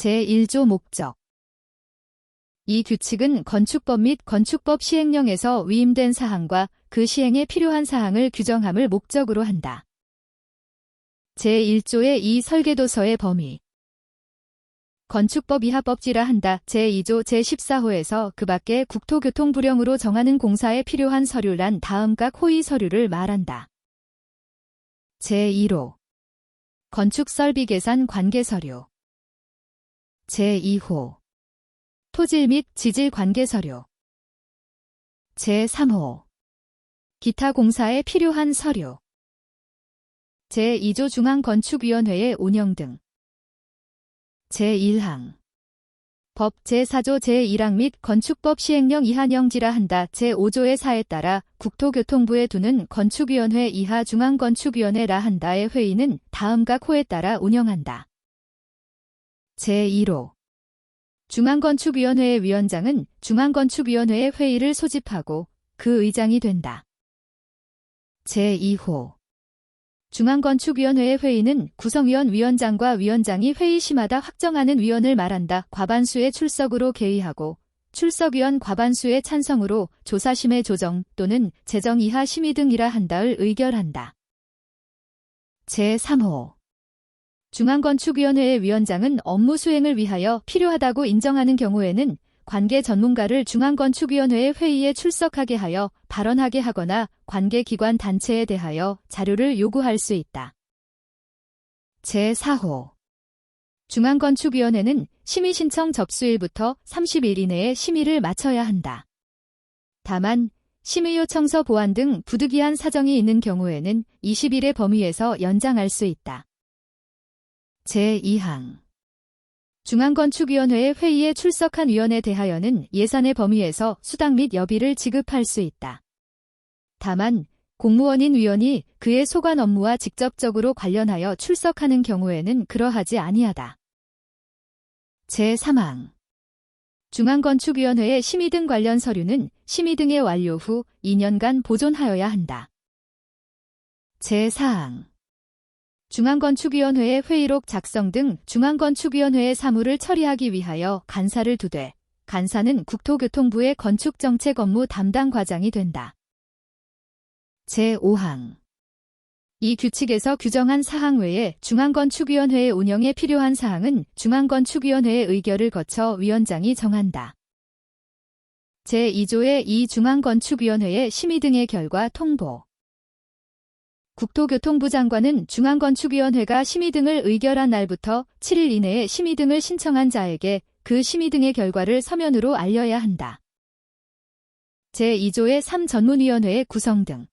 제1조 목적. 이 규칙은 건축법 및 건축법 시행령에서 위임된 사항과 그 시행에 필요한 사항을 규정함을 목적으로 한다. 제1조의 이 설계도서의 범위. 건축법 이하법지라 한다. 제2조 제14호에서 그 밖에 국토교통부령으로 정하는 공사에 필요한 서류란 다음각 호의 서류를 말한다. 제1호 건축설비계산 관계서류. 제2호 토질 및 지질 관계서류. 제3호 기타 공사에 필요한 서류. 제2조 중앙건축위원회의 운영 등. 제1항 법 제4조 제1항 및 건축법 시행령 이하령지라 한다. 제5조의 4에 따라 국토교통부에 두는 건축위원회 이하 중앙건축위원회라 한다의 회의는 다음각 호에 따라 운영한다. 제1호 중앙건축위원회의 위원장은 중앙건축위원회의 회의를 소집하고 그 의장이 된다. 제2호 중앙건축위원회의 회의는 구성위원 위원장과 위원장이 회의 시마다 확정하는 위원을 말한다. 과반수의 출석으로 개의하고 출석위원 과반수의 찬성으로 조사심의 조정 또는 재정 이하 심의 등이라 한다를 의결한다. 제3호 중앙건축위원회의 위원장은 업무 수행을 위하여 필요하다고 인정하는 경우에는 관계 전문가를 중앙건축위원회의 회의에 출석하게 하여 발언하게 하거나 관계기관 단체에 대하여 자료를 요구할 수 있다. 제4호 중앙건축위원회는 심의신청 접수일부터 30일 이내에 심의를 마쳐야 한다. 다만 심의요청서 보완 등 부득이한 사정이 있는 경우에는 20일의 범위에서 연장할 수 있다. 제2항 중앙건축위원회의 회의에 출석한 위원에 대하여는 예산의 범위에서 수당 및 여비를 지급할 수 있다. 다만 공무원인 위원이 그의 소관 업무와 직접적으로 관련하여 출석하는 경우에는 그러하지 아니하다. 제3항 중앙건축위원회의 심의 등 관련 서류는 심의 등의 완료 후 2년간 보존하여야 한다. 제4항 중앙건축위원회의 회의록 작성 등 중앙건축위원회의 사무를 처리하기 위하여 간사를 두되 간사는 국토교통부의 건축정책 업무 담당 과장이 된다. 제5항 이 규칙에서 규정한 사항 외에 중앙건축위원회의 운영에 필요한 사항은 중앙건축위원회의 의결을 거쳐 위원장이 정한다. 제2조의 이 중앙건축위원회의 심의 등의 결과 통보. 국토교통부 장관은 중앙건축위원회가 심의 등을 의결한 날부터 7일 이내에 심의 등을 신청한 자에게 그 심의 등의 결과를 서면으로 알려야 한다. 제2조의 3전문위원회의 구성 등.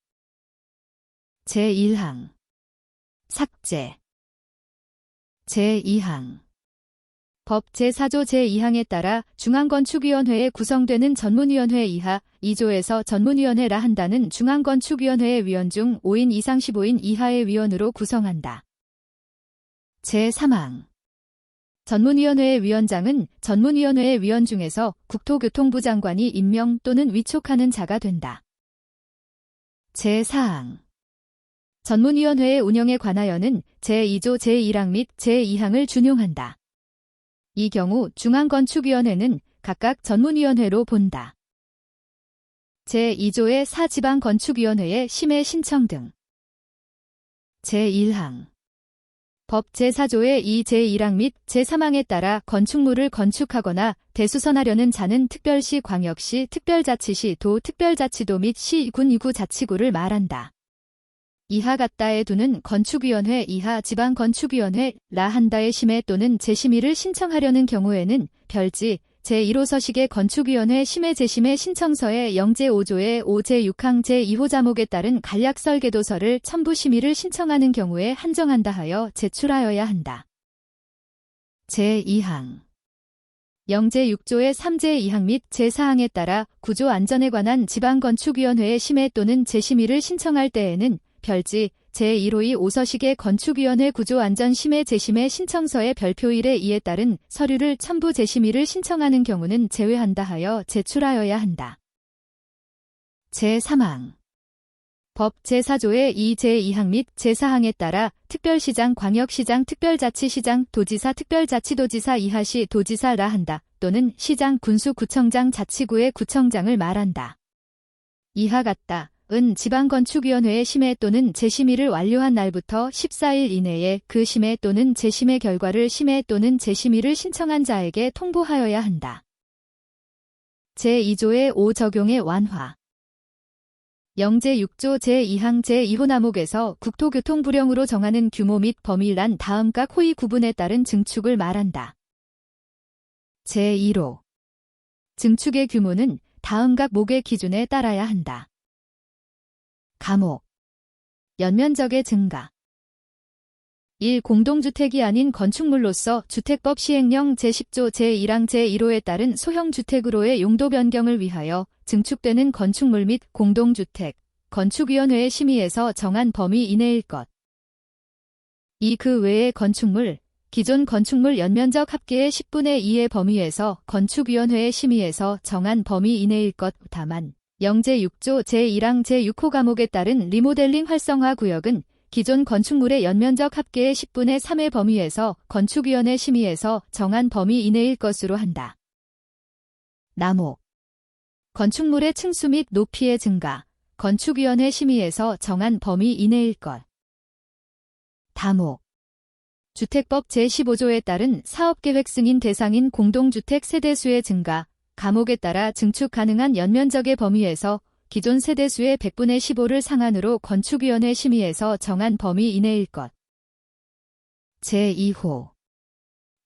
제1항 삭제. 제2항 법 제4조 제2항에 따라 중앙건축위원회에 구성되는 전문위원회 이하 2조에서 전문위원회라 한다는 중앙건축위원회의 위원 중 5인 이상 15인 이하의 위원으로 구성한다. 제3항 전문위원회의 위원장은 전문위원회의 위원 중에서 국토교통부 장관이 임명 또는 위촉하는 자가 된다. 제4항 전문위원회의 운영에 관하여는 제2조 제1항 및 제2항을 준용한다. 이 경우 중앙건축위원회는 각각 전문위원회로 본다. 제2조의 4지방건축위원회의 심의 신청 등. 제1항 법 제4조의 2 제1항 및 제3항에 따라 건축물을 건축하거나 대수선하려는 자는 특별시, 광역시, 특별자치시, 도, 특별자치도 및 시, 군, 이구 자치구를 말한다. 이하 같다에 두는 건축위원회 이하 지방건축위원회라 한다의 심의 또는 재심의를 신청하려는 경우에는 별지 제1호서식의 건축위원회 심의 재심의 신청서에 0제5조의 5제6항 제2호 자목에 따른 간략설계도서를 첨부 심의를 신청하는 경우에 한정한다 하여 제출하여야 한다. 제2항 0제6조의 3제2항 및 제4항에 따라 구조 안전에 관한 지방건축위원회의 심의 또는 재심의를 신청할 때에는 별지 제1호의 5서식의 건축위원회 구조안전심의 재심의 신청서의 별표일에 이에 따른 서류를 첨부 재심의를 신청하는 경우는 제외한다 하여 제출하여야 한다. 제3항 법 제4조의 2 제2항 및 제4항에 따라 특별시장, 광역시장, 특별자치시장, 도지사, 특별자치도지사 이하시 도지사라 한다. 또는 시장, 군수, 구청장, 자치구의 구청장을 말한다. 이하 같다. 은 지방건축위원회의 심의 또는 재심의를 완료한 날부터 14일 이내에 그 심의 또는 재심의 결과를 심의 또는 재심의를 신청한 자에게 통보하여야 한다. 제2조의 5 적용의 완화. 영제 6조 제2항 제2호 남목에서 국토교통부령으로 정하는 규모 및 범위란 다음과 호의 구분에 따른 증축을 말한다. 제1호. 증축의 규모는 다음각 목의 기준에 따라야 한다. 가목. 연면적의 증가. 1. 공동주택이 아닌 건축물로서 주택법 시행령 제10조 제1항 제1호에 따른 소형주택으로의 용도 변경을 위하여 증축되는 건축물 및 공동주택, 건축위원회의 심의에서 정한 범위 이내일 것. 2. 그 외의 건축물, 기존 건축물 연면적 합계의 10분의 2의 범위에서 건축위원회의 심의에서 정한 범위 이내일 것. 다만 영제 6조 제1항 제6호 과목에 따른 리모델링 활성화 구역은 기존 건축물의 연면적 합계의 10분의 3의 범위에서 건축위원회 심의에서 정한 범위 이내일 것으로 한다. 남목. 건축물의 층수 및 높이의 증가, 건축위원회 심의에서 정한 범위 이내일 것. 다목. 주택법 제15조에 따른 사업계획 승인 대상인 공동주택 세대수의 증가, 가목에 따라 증축 가능한 연면적의 범위에서 기존 세대수의 100분의 15를 상한으로 건축위원회 심의에서 정한 범위 이내일 것. 제2호.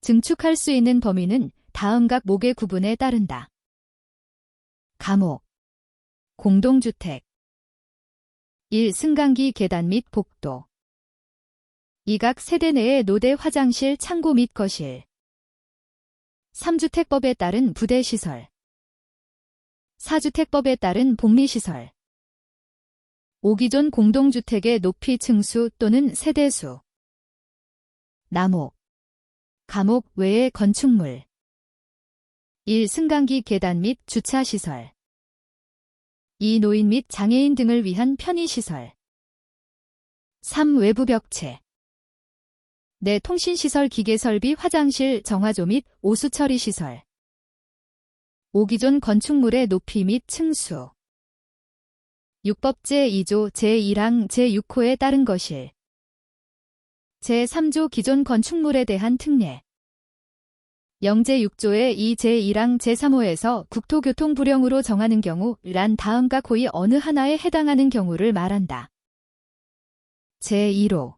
증축할 수 있는 범위는 다음각 목의 구분에 따른다. 가목. 공동주택. 1. 승강기 계단 및 복도. 2. 각 세대 내의 노대 화장실 창고 및 거실. 3주택법에 따른 부대시설. 4주택법에 따른 복리시설. 5. 기존 공동주택의 높이 층수 또는 세대수. 남목. 가목 외의 건축물. 1. 승강기 계단 및 주차시설. 2. 노인 및 장애인 등을 위한 편의시설. 3. 외부 벽체. 4. 통신시설 기계설비 화장실 정화조 및 오수처리시설. 5. 기존 건축물의 높이 및 층수. 6법 제2조 제1항 제6호에 따른 거실. 제3조 기존 건축물에 대한 특례. 영제 6조의 2 제1항 제3호에서 국토교통부령으로 정하는 경우 란 다음각 호의 어느 하나에 해당하는 경우를 말한다. 제1호.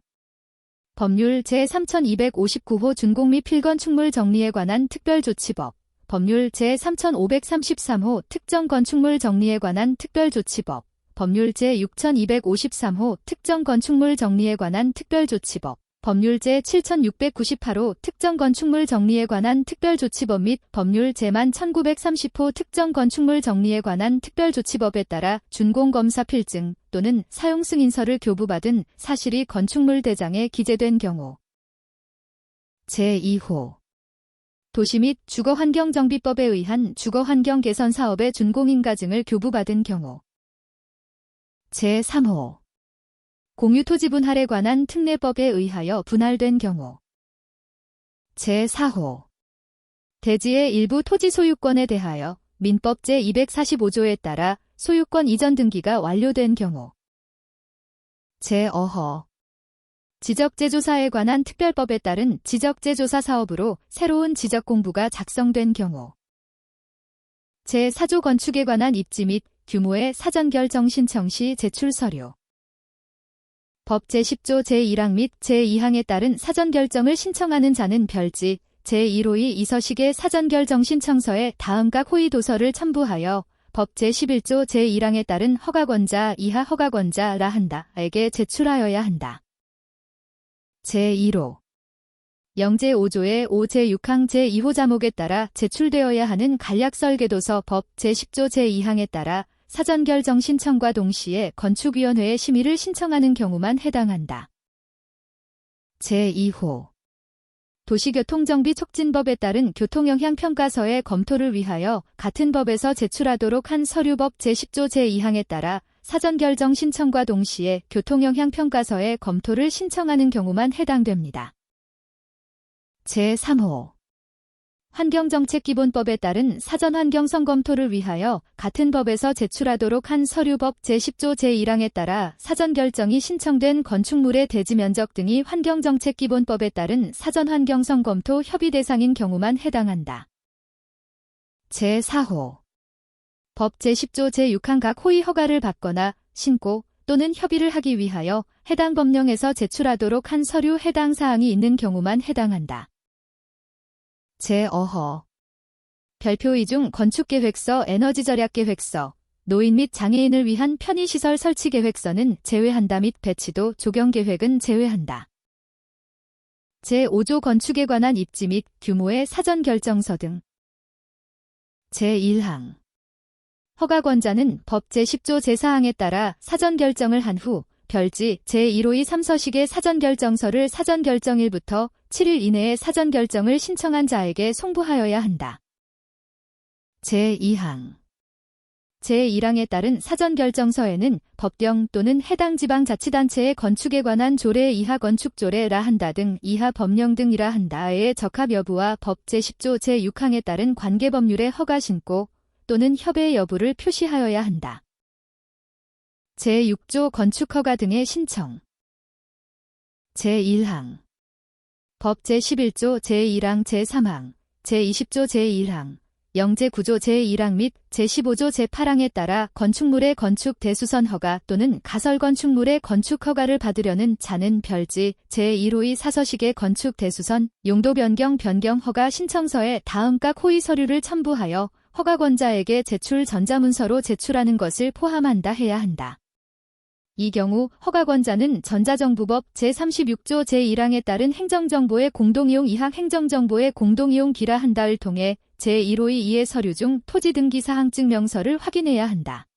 법률 제3259호 준공 및 필건축물 정리에 관한 특별조치법. 법률 제3533호 특정 건축물 정리에 관한 특별조치법. 법률 제6253호 특정 건축물 정리에 관한 특별조치법. 법률 제7698호 특정 건축물 정리에 관한 특별조치법 및 법률 제1930호 특정 건축물 정리에 관한 특별조치법에 따라 준공검사 필증 또는 사용승인서를 교부받은 사실이 건축물 대장에 기재된 경우. 제2호. 도시 및 주거환경정비법에 의한 주거환경 개선 사업의 준공인가증을 교부받은 경우. 제3호. 공유토지 분할에 관한 특례법에 의하여 분할된 경우. 제4호. 대지의 일부 토지 소유권에 대하여 민법 제245조에 따라 소유권 이전 등기가 완료된 경우. 제5호. 지적재조사에 관한 특별법에 따른 지적재조사 사업으로 새로운 지적공부가 작성된 경우. 제4조 건축에 관한 입지 및 규모의 사전결정 신청 시 제출 서류. 법 제10조 제1항 및 제2항에 따른 사전결정을 신청하는 자는 별지 제1호의 이서식의 사전결정 신청서에 다음각 호의 도서를 첨부하여 법 제11조 제1항에 따른 허가권자 이하 허가권자라 한다에게 제출하여야 한다. 제1호. 영제 5조의 5 제6항 제2호 자목에 따라 제출되어야 하는 간략설계도서 법 제10조 제2항에 따라 사전결정 신청과 동시에 건축위원회의 심의를 신청하는 경우만 해당한다. 제2호. 도시교통정비촉진법에 따른 교통영향평가서의 검토를 위하여 같은 법에서 제출하도록 한 서류법 제10조 제2항에 따라 사전 결정 신청과 동시에 교통영향평가서의 검토를 신청하는 경우만 해당됩니다. 제3호 환경정책기본법에 따른 사전 환경성 검토를 위하여 같은 법에서 제출하도록 한 서류법 제10조 제1항에 따라 사전 결정이 신청된 건축물의 대지 면적 등이 환경정책기본법에 따른 사전 환경성 검토 협의 대상인 경우만 해당한다. 제4호 법 제10조 제6항 각 호의 허가를 받거나 신고 또는 협의를 하기 위하여 해당 법령에서 제출하도록 한 서류 해당 사항이 있는 경우만 해당한다. 제5호 별표 2중 건축계획서, 에너지절약계획서, 노인 및 장애인을 위한 편의시설 설치계획서는 제외한다 및 배치도 조경계획은 제외한다. 제5조 건축에 관한 입지 및 규모의 사전결정서 등. 제1항 허가권자는 법 제10조 제4항에 따라 사전결정을 한 후 별지 제1호의 3서식의 사전결정서를 사전결정일부터 7일 이내에 사전결정을 신청한 자에게 송부하여야 한다. 제2항 제1항에 따른 사전결정서에는 법령 또는 해당 지방자치단체의 건축에 관한 조례 이하 건축조례라 한다 등 이하 법령 등이라 한다의 적합 여부와 법 제10조 제6항에 따른 관계법률의 허가 신고 또는 협의 여부를 표시하여야 한다. 제6조 건축허가 등의 신청. 제1항 법 제11조 제1항 제3항, 제20조 제1항, 영제9조 제1항 및 제15조 제8항에 따라 건축물의 건축 대수선 허가 또는 가설 건축물의 건축 허가를 받으려는 자는 별지 제1호의 4서식의 건축 대수선, 용도 변경 허가 신청서에 다음 각 호의 서류를 첨부하여 허가권자에게 제출 전자문서로 제출하는 것을 포함한다 해야 한다. 이 경우 허가권자는 전자정부법 제36조 제1항에 따른 행정정보의 공동이용 2항 행정정보의 공동이용 기라 한다를 통해 제1호의 2의 서류 중 토지 등기 사항 증명서를 확인해야 한다.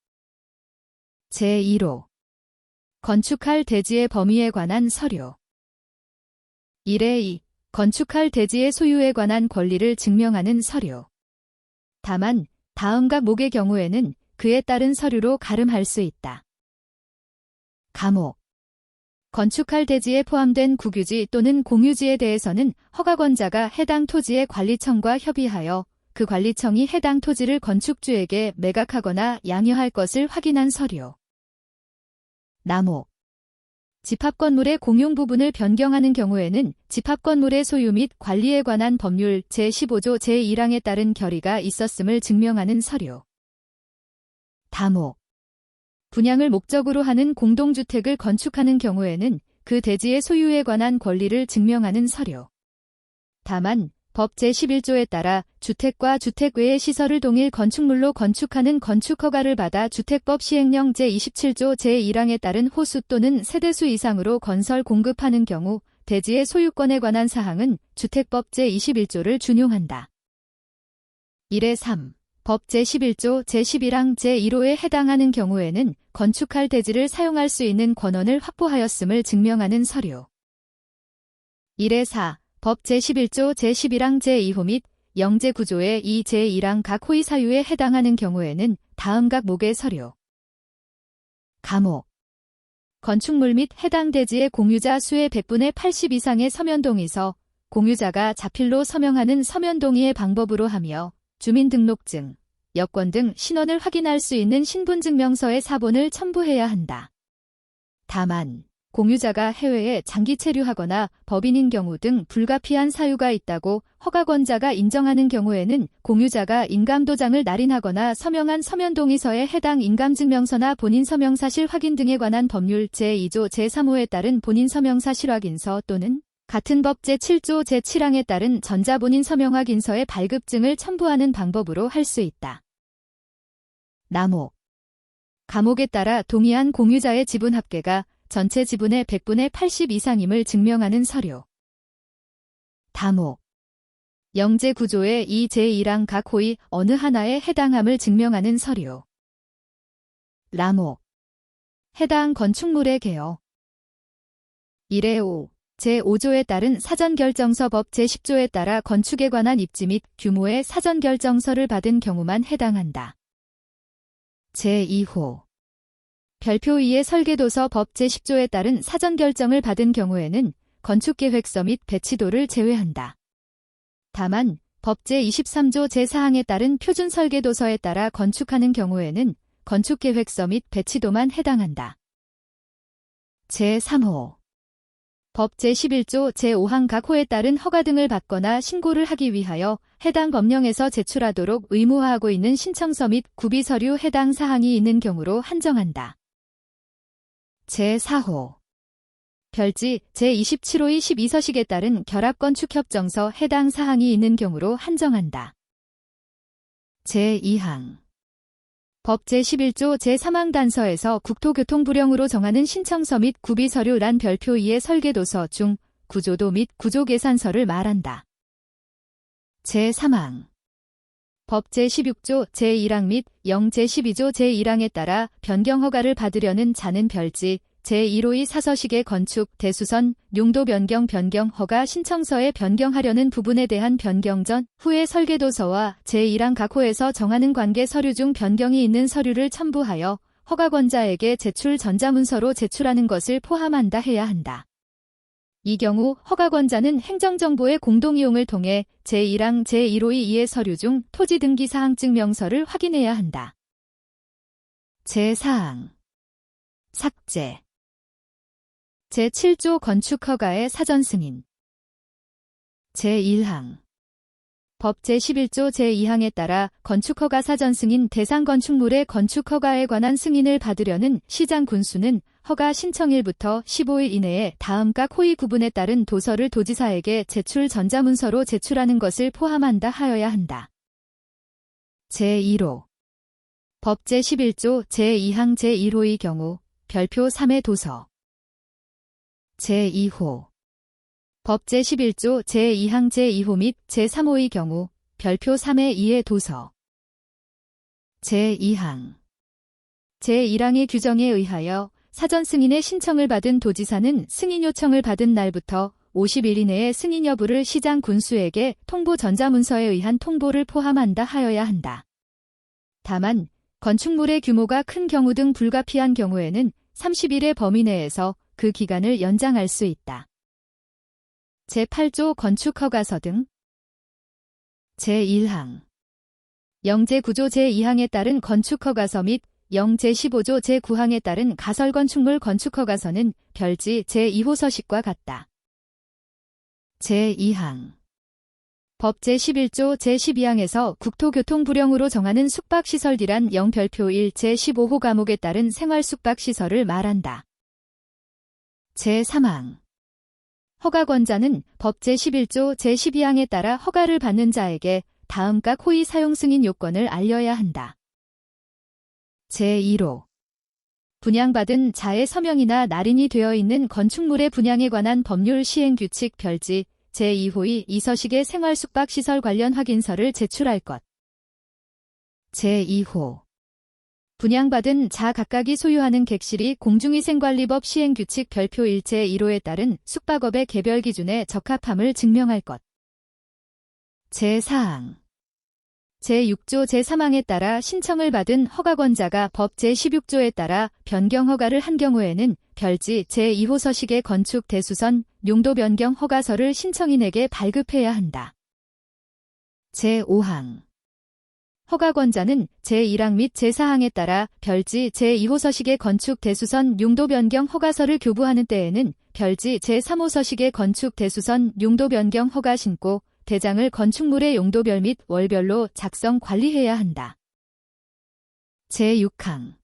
제1호 건축할 대지의 범위에 관한 서류 1에 건축할 대지의 소유에 관한 권리를 증명하는 서류. 다만 다음 각 목의 경우에는 그에 따른 서류로 가름할 수 있다. 감옥 건축할 대지에 포함된 국유지 또는 공유지에 대해서는 허가권자가 해당 토지의 관리청과 협의하여 그 관리청이 해당 토지를 건축주에게 매각하거나 양여할 것을 확인한 서류. 남목 집합건물의 공용 부분을 변경하는 경우에는 집합건물의 소유 및 관리에 관한 법률 제15조 제1항에 따른 결의가 있었음을 증명하는 서류. 다목 분양을 목적으로 하는 공동주택을 건축하는 경우에는 그 대지의 소유에 관한 권리를 증명하는 서류. 다만 법 제11조에 따라 주택과 주택 외의 시설을 동일 건축물로 건축하는 건축허가를 받아 주택법 시행령 제27조 제1항에 따른 호수 또는 세대수 이상으로 건설 공급하는 경우 대지의 소유권에 관한 사항은 주택법 제21조를 준용한다. 1에 3. 법 제11조 제11항 제1호에 해당하는 경우에는 건축할 대지를 사용할 수 있는 권한을 확보하였음을 증명하는 서류. 1에 4. 법 제11조 제11항 제2호 및 영제9조의 2 제1항 각 호의 사유에 해당하는 경우에는 다음 각 목의 서류. 감옥 건축물 및 해당 대지의 공유자 수의 100분의 80 이상의 서면동의서, 공유자가 자필로 서명하는 서면동의의 방법으로 하며 주민등록증, 여권 등 신원을 확인할 수 있는 신분증명서의 사본을 첨부해야 한다. 다만 공유자가 해외에 장기 체류하거나 법인인 경우 등 불가피한 사유가 있다고 허가권자가 인정하는 경우에는 공유자가 인감도장을 날인하거나 서명한 서면동의서에 해당 인감증명서나 본인서명사실 확인 등에 관한 법률 제2조 제3호에 따른 본인서명사실 확인서 또는 같은 법 제7조 제7항에 따른 전자본인서명 확인서의 발급증을 첨부하는 방법으로 할 수 있다. 남목 감옥에 따라 동의한 공유자의 지분 합계가 전체 지분의 100분의 80 이상임을 증명하는 서류. 다목 영제9조의 2 제1항 각 호의 어느 하나에 해당함을 증명하는 서류. 라목 해당 건축물의 개요. 1에 5. 제5조에 따른 사전결정서 법 제10조에 따라 건축에 관한 입지 및 규모의 사전결정서를 받은 경우만 해당한다. 제2호 별표 2의 설계도서 법 제10조에 따른 사전 결정을 받은 경우에는 건축계획서 및 배치도를 제외한다. 다만 법 제23조 제4항에 따른 표준 설계도서에 따라 건축하는 경우에는 건축계획서 및 배치도만 해당한다. 제3호 법 제11조 제5항 각 호에 따른 허가 등을 받거나 신고를 하기 위하여 해당 법령에서 제출하도록 의무화하고 있는 신청서 및 구비서류 해당 사항이 있는 경우로 한정한다. 제4호 별지 제27호의 12서식에 따른 결합건축협정서 해당 사항이 있는 경우로 한정한다. 제2항 법 제11조 제3항 단서에서 국토교통부령으로 정하는 신청서 및 구비서류란 별표 2의 설계도서 중 구조도 및 구조계산서를 말한다. 제3항 법 제16조 제1항 및 영 제12조 제1항에 따라 변경허가를 받으려는 자는 별지 제1호의 사서식의 건축, 대수선, 용도 변경 허가 신청서에 변경하려는 부분에 대한 변경 전, 후의 설계도서와 제1항 각 호에서 정하는 관계 서류 중 변경이 있는 서류를 첨부하여 허가권자에게 제출 전자문서로 제출하는 것을 포함한다 해야 한다. 이 경우 허가권자는 행정정보의 공동이용을 통해 제1항 제1호의 2의 서류 중 토지 등기 사항 증명서를 확인해야 한다. 제4항 삭제 제7조 건축허가의 사전 승인 제1항 법 제11조 제2항에 따라 건축허가 사전 승인 대상 건축물의 건축허가에 관한 승인을 받으려는 시장 군수는 허가 신청일부터 15일 이내에 다음 각 호의 구분에 따른 도서를 도지사에게 제출 전자문서로 제출하는 것을 포함한다 하여야 한다. 제1호 법 제11조 제2항 제1호의 경우 별표 3의 도서 제2호 법 제11조 제2항 제2호 및 제3호의 경우 별표 3의 2의 도서 제2항 제1항의 규정에 의하여 사전 승인의 신청을 받은 도지사는 승인 요청을 받은 날부터 50일 이내에 승인 여부를 시장 군수에게 통보 전자문서에 의한 통보를 포함한다 하여야 한다. 다만 건축물의 규모가 큰 경우 등 불가피한 경우에는 30일의 범위 내에서 그 기간을 연장할 수 있다. 제8조 건축허가서 등 제1항 영제9조 제2항에 따른 건축허가서 및 영제15조 제9항에 따른 가설건축물 건축허가서는 별지 제2호 서식과 같다. 제2항 법 제11조 제12항에서 국토교통부령으로 정하는 숙박시설디란 영별표 1 제15호 과목에 따른 생활숙박시설을 말한다. 제3항 허가권자는 법 제11조 제12항에 따라 허가를 받는 자에게 다음 각 호의 사용 승인 요건을 알려야 한다. 제1호 분양받은 자의 서명이나 날인이 되어 있는 건축물의 분양에 관한 법률 시행규칙 별지 제2호의 이서식의 생활숙박시설 관련 확인서를 제출할 것. 제2호 분양받은 자 각각이 소유하는 객실이 공중위생관리법 시행규칙 별표 1 제1호에 따른 숙박업의 개별 기준에 적합함을 증명할 것. 제4항 제6조 제3항에 따라 신청을 받은 허가권자가 법 제16조에 따라 변경 허가를 한 경우에는 별지 제2호 서식의 건축 대수선, 용도 변경 허가서를 신청인에게 발급해야 한다. 제5항 허가권자는 제1항 및 제4항에 따라 별지 제2호 서식의 건축 대수선 용도 변경 허가서를 교부하는 때에는 별지 제3호 서식의 건축 대수선 용도 변경 허가 신고 대장을 건축물의 용도별 및 월별로 작성 관리해야 한다. 제6항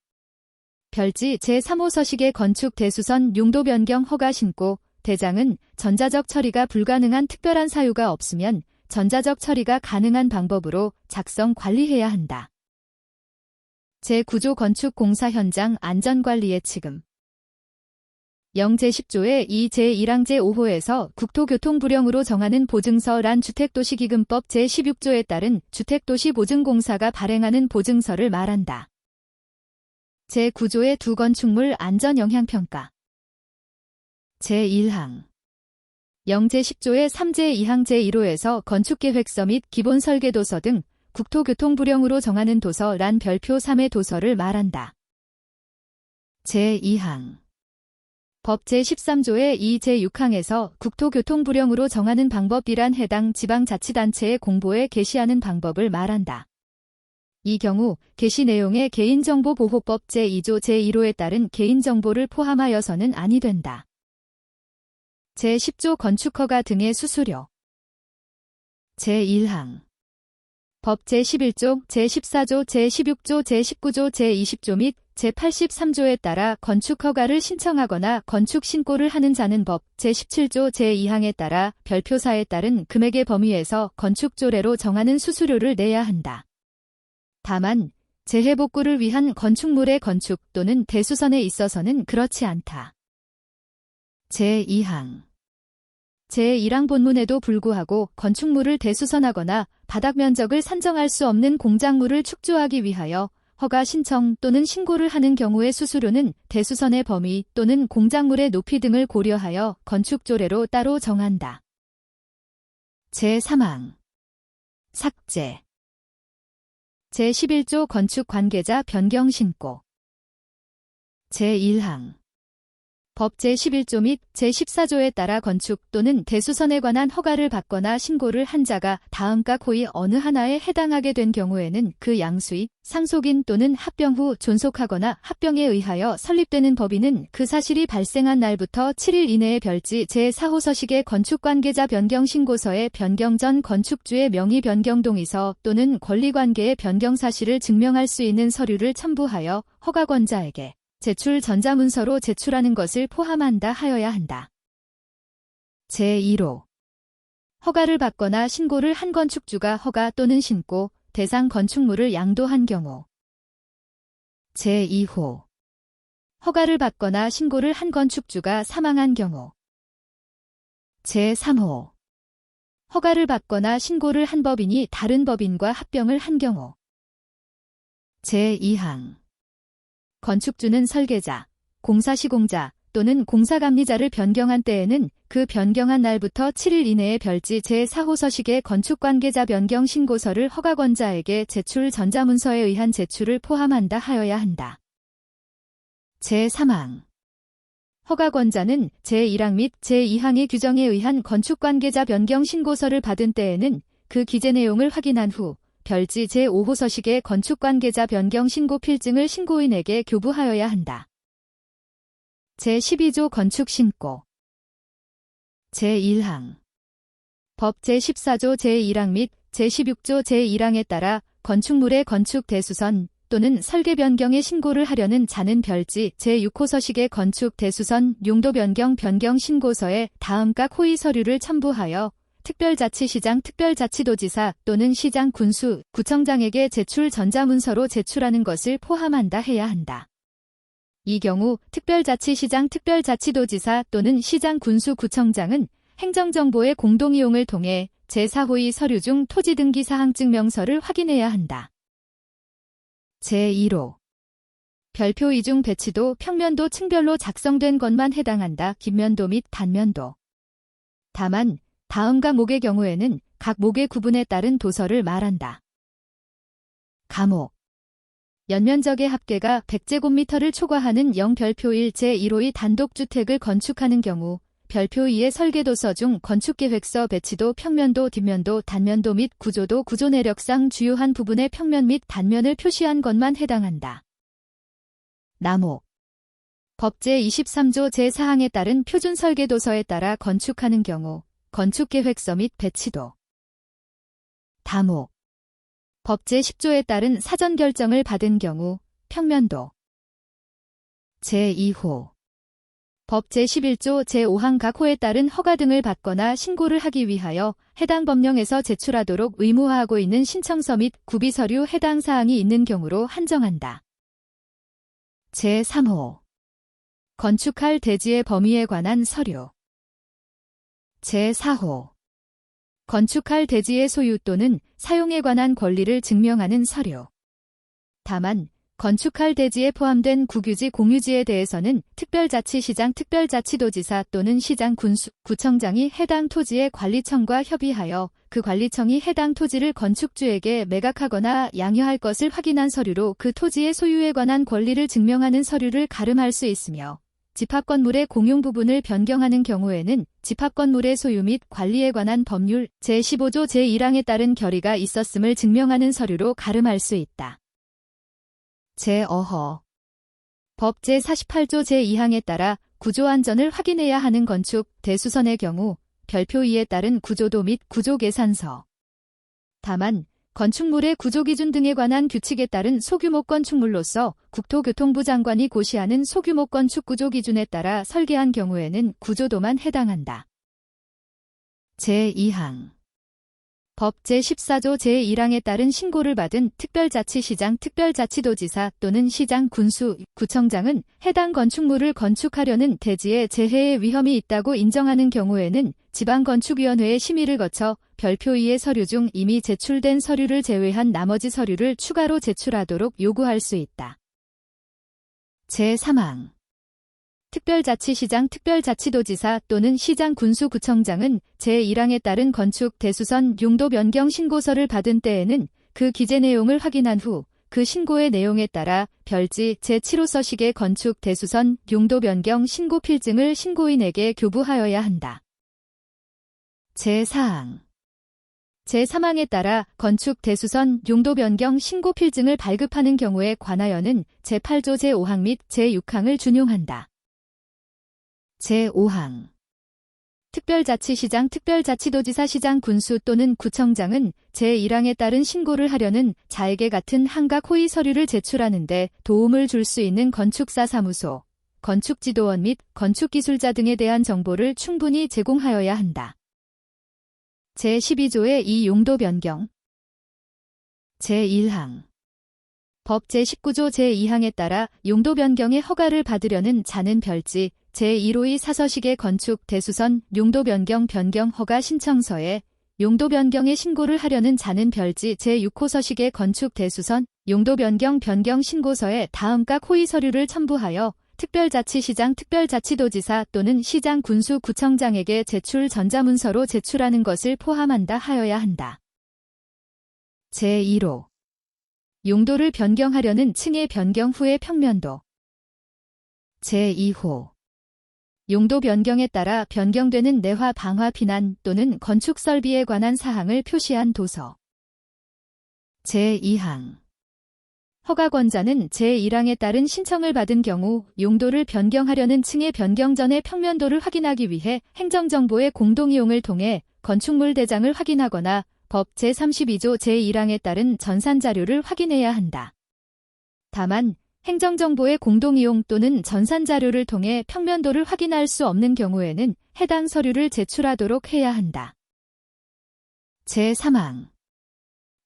별지 제3호 서식의 건축 대수선 용도 변경 허가 신고 대장은 전자적 처리가 불가능한 특별한 사유가 없으면 전자적 처리가 가능한 방법으로 작성 관리해야 한다. 제9조 건축공사 현장 안전관리의 지금 영제10조의 2 제1항 제5호에서 국토교통부령으로 정하는 보증서란 주택도시기금법 제16조에 따른 주택도시보증공사가 발행하는 보증서를 말한다. 제9조의 두 건축물 안전영향평가 제1항 영제10조의 3제2항 제1호에서 건축계획서 및 기본설계도서 등 국토교통부령으로 정하는 도서란 별표 3의 도서를 말한다. 제2항 법 제13조의 2 제6항에서 국토교통부령으로 정하는 방법이란 해당 지방자치단체에 공보에 게시하는 방법을 말한다. 이 경우 게시 내용에 개인정보보호법 제2조 제1호에 따른 개인정보를 포함하여서는 아니 된다. 제10조 건축허가 등의 수수료 제1항 법 제11조, 제14조, 제16조, 제19조, 제20조 및 제83조에 따라 건축허가를 신청하거나 건축신고를 하는 자는 법 제17조 제2항에 따라 별표사에 따른 금액의 범위에서 건축조례로 정하는 수수료를 내야 한다. 다만 재해복구를 위한 건축물의 건축 또는 대수선에 있어서는 그렇지 않다. 제2항 제1항 본문에도 불구하고 건축물을 대수선하거나 바닥 면적을 산정할 수 없는 공작물을 축조하기 위하여 허가 신청 또는 신고를 하는 경우의 수수료는 대수선의 범위 또는 공작물의 높이 등을 고려하여 건축조례로 따로 정한다. 제3항 삭제 제11조 건축관계자 변경신고 제1항 법 제11조 및 제14조에 따라 건축 또는 대수선에 관한 허가를 받거나 신고를 한 자가 다음과 고의 어느 하나에 해당하게 된 경우에는 그 양수인, 상속인 또는 합병 후 존속하거나 합병에 의하여 설립되는 법인은 그 사실이 발생한 날부터 7일 이내에 별지 제4호 서식의 건축관계자 변경신고서에 변경 전 건축주의 명의 변경 동의서 또는 권리관계의 변경 사실을 증명할 수 있는 서류를 첨부하여 허가권자에게 제출 전자문서로 제출하는 것을 포함한다 하여야 한다. 제1호 허가를 받거나 신고를 한 건축주가 허가 또는 신고, 대상 건축물을 양도한 경우 제2호 허가를 받거나 신고를 한 건축주가 사망한 경우 제3호 허가를 받거나 신고를 한 법인이 다른 법인과 합병을 한 경우 제2항 건축주는 설계자, 공사시공자 또는 공사감리자를 변경한 때에는 그 변경한 날부터 7일 이내에 별지 제4호 서식의 건축관계자 변경 신고서를 허가권자에게 제출 전자문서에 의한 제출을 포함한다 하여야 한다. 제3항 허가권자는 제1항 및 제2항의 규정에 의한 건축관계자 변경 신고서를 받은 때에는 그 기재 내용을 확인한 후 별지 제5호 서식의 건축관계자 변경 신고 필증을 신고인에게 교부하여야 한다. 제12조 건축신고 제1항 법 제14조 제1항 및 제16조 제1항에 따라 건축물의 건축 대수선 또는 설계 변경에 신고를 하려는 자는 별지 제6호 서식의 건축 대수선 용도 변경 신고서에 다음과 호의 서류를 첨부하여 특별자치시장 특별자치도지사 또는 시장 군수 구청장에게 제출 전자문서로 제출하는 것을 포함한다 해야 한다. 이 경우 특별자치시장 특별자치도지사 또는 시장 군수 구청장은 행정정보의 공동이용을 통해 제4호의 서류 중 토지등기사항증명서를 확인해야 한다. 제1호 별표 이중 배치도 평면도 층별로 작성된 것만 해당한다. 깁면도 및 단면도. 다만 다음과 목의 경우에는 각 목의 구분에 따른 도서를 말한다. 가목 연면적의 합계가 100제곱미터를 초과하는 0별표 1 제1호의 단독주택을 건축하는 경우 별표 2의 설계도서 중 건축계획서 배치도 평면도 뒷면도 단면도 및 구조도 구조 내력상 주요한 부분의 평면 및 단면을 표시한 것만 해당한다. 나목 법 제23조 제4항에 따른 표준설계도서에 따라 건축하는 경우 건축계획서 및 배치도. 다목 법 제10조에 따른 사전 결정을 받은 경우 평면도. 제2호 법 제11조 제5항 각 호에 따른 허가 등을 받거나 신고를 하기 위하여 해당 법령에서 제출하도록 의무화하고 있는 신청서 및 구비서류 해당 사항이 있는 경우로 한정한다. 제3호 건축할 대지의 범위에 관한 서류. 제4호 건축할 대지의 소유 또는 사용에 관한 권리를 증명하는 서류. 다만 건축할 대지에 포함된 국유지 공유지에 대해서는 특별자치시장 특별자치도지사 또는 시장 군수, 구청장이 해당 토지의 관리청과 협의하여 그 관리청이 해당 토지를 건축주에게 매각하거나 양효할 것을 확인한 서류로 그 토지의 소유에 관한 권리를 증명하는 서류를 가름할 수 있으며 집합건물의 공용 부분을 변경하는 경우에는 집합건물의 소유 및 관리에 관한 법률 제15조 제1항에 따른 결의가 있었음을 증명하는 서류로 가름할 수 있다. 제5호 법 제48조 제2항에 따라 구조 안전을 확인해야 하는 건축 대수선의 경우 별표 2에 따른 구조도 및 구조계산서. 다만 건축물의 구조기준 등에 관한 규칙에 따른 소규모 건축물로서 국토교통부 장관이 고시하는 소규모 건축 구조기준에 따라 설계한 경우에는 구조도만 해당한다. 제2항 법 제14조 제1항에 따른 신고를 받은 특별자치시장 특별자치도지사 또는 시장 군수, 구청장은 해당 건축물을 건축하려는 대지에 재해의 위험이 있다고 인정하는 경우에는 지방건축위원회의 심의를 거쳐 별표 2의 서류 중 이미 제출된 서류를 제외한 나머지 서류를 추가로 제출하도록 요구할 수 있다. 제3항 특별자치시장 특별자치도지사 또는 시장 군수구청장은 제1항에 따른 건축 대수선 용도 변경 신고서를 받은 때에는 그 기재 내용을 확인한 후 그 신고의 내용에 따라 별지 제7호서식의 건축 대수선 용도 변경 신고 필증을 신고인에게 교부하여야 한다. 제4항 제3항에 따라 건축 대수선 용도 변경 신고 필증을 발급하는 경우에 관하여는 제8조 제5항 및 제6항을 준용한다. 제5항 특별자치시장 특별자치도지사 시장 군수 또는 구청장은 제1항에 따른 신고를 하려는 자에게 같은 항각 호의 서류를 제출하는데 도움을 줄 수 있는 건축사 사무소, 건축지도원 및 건축기술자 등에 대한 정보를 충분히 제공하여야 한다. 제12조의 이 용도 변경 제1항 법 제19조 제2항에 따라 용도 변경의 허가를 받으려는 자는 별지 제1호의 사서식의 건축 대수선 용도 변경 허가 신청서에 용도 변경의 신고를 하려는 자는 별지 제6호서식의 건축 대수선 용도 변경 신고서에 다음각 호의 서류를 첨부하여 특별자치시장 특별자치도지사 또는 시장 군수 구청장에게 제출 전자문서로 제출하는 것을 포함한다 하여야 한다. 제1호 용도를 변경하려는 층의 변경 후의 평면도 제2호 용도 변경에 따라 변경되는 내화 방화 피난 또는 건축 설비에 관한 사항을 표시한 도서 제2항 허가권자는 제1항에 따른 신청을 받은 경우 용도를 변경하려는 층의 변경 전의 평면도를 확인하기 위해 행정정보의 공동이용을 통해 건축물 대장을 확인하거나 법 제32조 제1항에 따른 전산자료를 확인해야 한다. 다만 행정정보의 공동이용 또는 전산자료를 통해 평면도를 확인할 수 없는 경우에는 해당 서류를 제출하도록 해야 한다. 제3항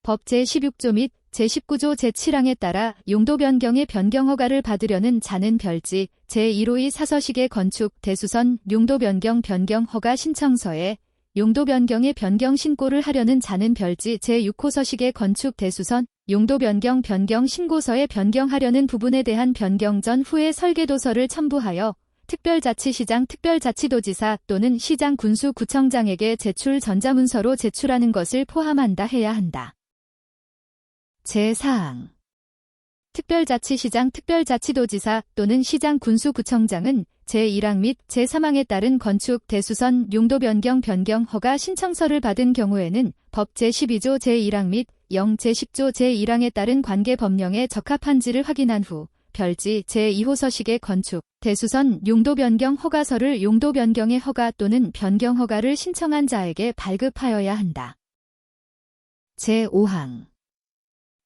법 제16조 및 제19조 제7항에 따라 용도 변경의 변경 허가를 받으려는 자는 별지 제1호의 사서식의 건축 대수선 용도 변경 허가 신청서에 용도 변경의 변경 신고를 하려는 자는 별지 제6호서식의 건축 대수선 용도 변경 신고서에 변경하려는 부분에 대한 변경 전 후의 설계도서를 첨부하여 특별자치시장 특별자치도지사 또는 시장 군수 구청장에게 제출 전자문서로 제출하는 것을 포함한다 해야 한다. 제4항 특별자치시장 특별자치도지사 또는 시장 군수구청장은 제1항 및 제3항에 따른 건축 대수선 용도 변경 허가 신청서를 받은 경우에는 법 제12조 제1항 및 제10조 제1항에 따른 관계 법령에 적합한지를 확인한 후 별지 제2호서식의 건축 대수선 용도 변경 허가서를 용도 변경의 허가 또는 변경 허가를 신청한 자에게 발급하여야 한다. 제5항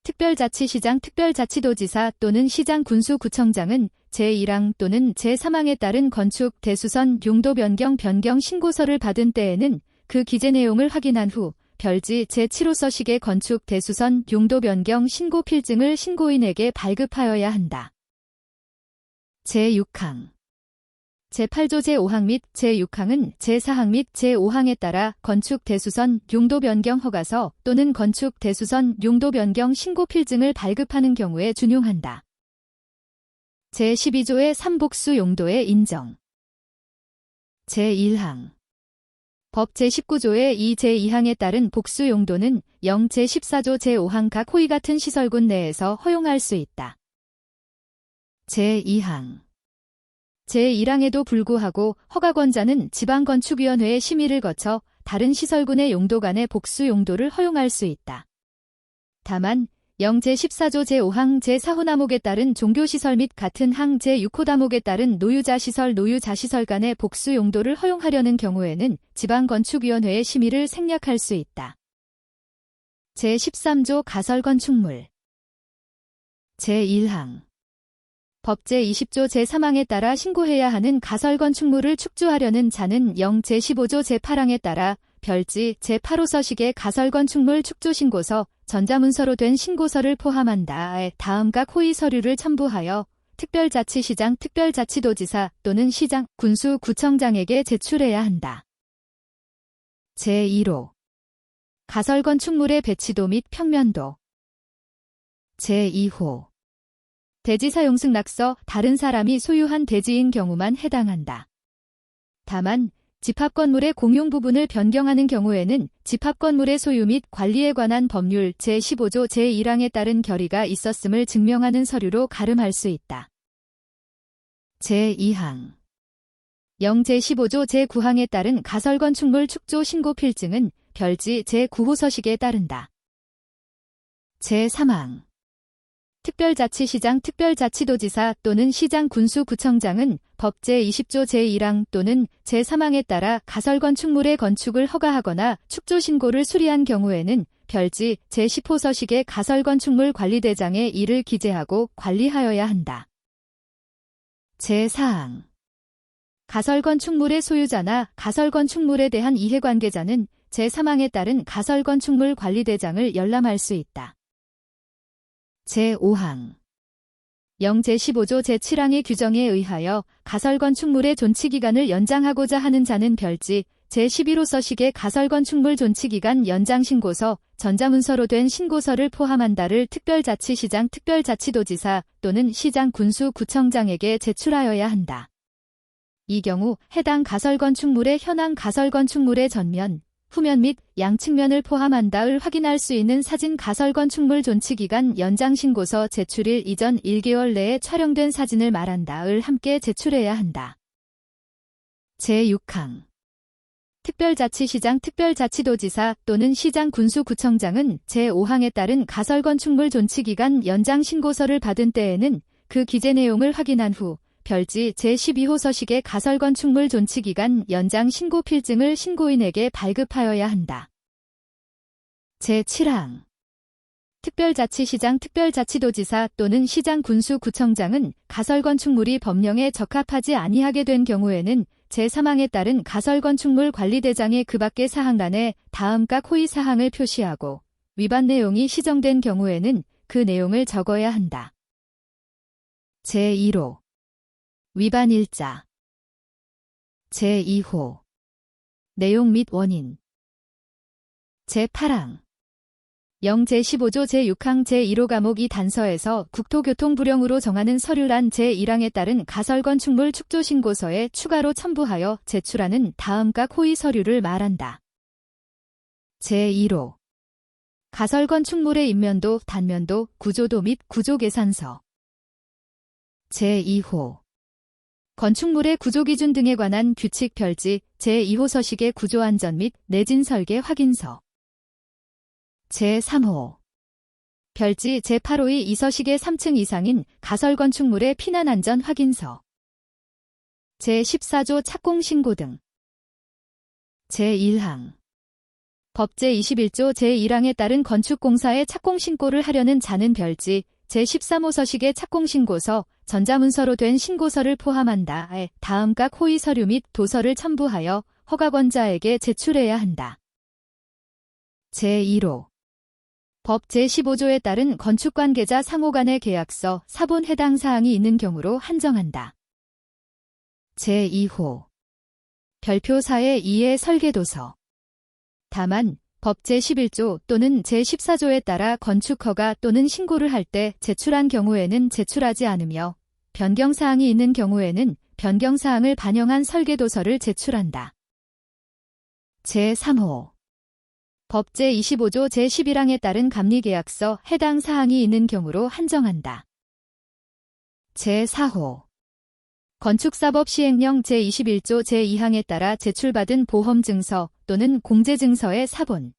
특별자치시장 특별자치도지사 또는 시장 군수구청장은 제1항 또는 제3항에 따른 건축 대수선 용도 변경 신고서를 받은 때에는 그 기재 내용을 확인한 후 별지 제7호서식의 건축 대수선 용도 변경 신고 필증을 신고인에게 발급하여야 한다. 제6항 제8조 제5항 및 제6항은 제4항 및 제5항에 따라 건축 대수선 용도 변경 허가서 또는 건축 대수선 용도 변경 신고 필증을 발급하는 경우에 준용한다. 제12조의 3복수 용도의 인정. 제1항. 법 제19조의 2 제2항에 따른 복수 용도는 영 제14조 제5항 각 호위 같은 시설군 내에서 허용할 수 있다. 제2항. 제1항에도 불구하고 허가권자는 지방건축위원회의 심의를 거쳐 다른 시설군의 용도 간의 복수 용도를 허용할 수 있다. 다만 영 제14조 제5항 제4호나목에 따른 종교시설 및 같은 항 제6호다목에 따른 노유자시설 노유자시설 간의 복수 용도를 허용하려는 경우에는 지방건축위원회의 심의를 생략할 수 있다. 제13조 가설건축물. 제1항. 법 제20조 제3항에 따라 신고해야 하는 가설건축물을 축조하려는 자는 영 제15조 제8항에 따라 별지 제8호서식의 가설건축물 축조신고서 전자문서로 된 신고서를 포함한다. 다음 각 호의 서류를 첨부하여 특별자치시장 특별자치도지사 또는 시장 군수구청장에게 제출해야 한다. 제1호. 가설건축물의 배치도 및 평면도. 제2호. 대지 사용승 낙서 다른 사람이 소유한 대지인 경우만 해당한다. 다만 집합건물의 공용 부분을 변경하는 경우에는 집합건물의 소유 및 관리에 관한 법률 제15조 제1항에 따른 결의가 있었음을 증명하는 서류로 가름할 수 있다. 제2항. 영 제15조 제9항에 따른 가설건축물 축조 신고 필증은 별지 제9호서식에 따른다. 제3항. 특별자치시장 특별자치도지사 또는 시장 군수구청장은 법 제20조 제1항 또는 제3항에 따라 가설건축물의 건축을 허가하거나 축조신고를 수리한 경우에는 별지 제10호서식의 가설건축물 관리대장에 이를 기재하고 관리하여야 한다. 제4항. 가설건축물의 소유자나 가설건축물에 대한 이해관계자는 제3항에 따른 가설건축물 관리대장을 열람할 수 있다. 제5항. 영 제15조 제7항의 규정에 의하여 가설건축물의 존치기간을 연장하고자 하는 자는 별지 제11호서식의 가설건축물 존치기간 연장신고서 전자문서로 된 신고서를 포함한다를 특별자치시장 특별자치도지사 또는 시장 군수구청장에게 제출하여야 한다. 이 경우 해당 가설건축물의 현황 가설건축물의 전면, 후면 및 양측면을 포함한다를 확인할 수 있는 사진 가설건축물 존치기간 연장신고서 제출일 이전 1개월 내에 촬영된 사진을 말한다를 함께 제출해야 한다. 제6항. 특별자치시장 특별자치도지사 또는 시장 군수구청장은 제5항에 따른 가설건축물 존치기간 연장신고서를 받은 때에는 그 기재 내용을 확인한 후 별지 제12호서식의 가설건축물 존치기간 연장 신고 필증을 신고인에게 발급하여야 한다. 제7항. 특별자치시장 특별자치도지사 또는 시장 군수구청장은 가설건축물이 법령에 적합하지 아니하게 된 경우에는 제3항에 따른 가설건축물 관리대장의 그 밖의 사항란에 다음 각 호의 사항을 표시하고 위반 내용이 시정된 경우에는 그 내용을 적어야 한다. 제1호. 위반 일자. 제2호. 내용 및 원인. 제8항. 영 제15조 제6항 제1호 과목 2 단서에서 국토교통부령으로 정하는 서류란 제1항에 따른 가설건축물 축조신고서에 추가로 첨부하여 제출하는 다음 각 호의 서류를 말한다. 제1호. 가설건축물의 인면도, 단면도, 구조도 및 구조계산서. 제2호. 건축물의 구조기준 등에 관한 규칙 별지 제2호서식의 구조안전 및 내진 설계 확인서. 제3호. 별지 제8호의 이서식의 3층 이상인 가설건축물의 피난안전 확인서. 제14조 착공신고 등. 제1항. 법 제21조 제1항에 따른 건축공사의 착공신고를 하려는 자는 별지 제13호서식의 착공신고서, 전자문서로 된 신고서를 포함한다. 다음 각 호의 서류 및 도서를 첨부하여 허가권자에게 제출해야 한다. 제1호. 법 제15조에 따른 건축관계자 상호 간의 계약서, 사본 해당 사항이 있는 경우로 한정한다. 제2호. 별표사의 2의 설계도서. 다만 법 제11조 또는 제14조에 따라 건축허가 또는 신고를 할 때 제출한 경우에는 제출하지 않으며 변경사항이 있는 경우에는 변경사항을 반영한 설계도서를 제출한다. 제3호 법 제25조 제11항에 따른 감리계약서 해당 사항이 있는 경우로 한정한다. 제4호 건축사법 시행령 제21조 제2항에 따라 제출받은 보험증서 또는 공제증서의 사본.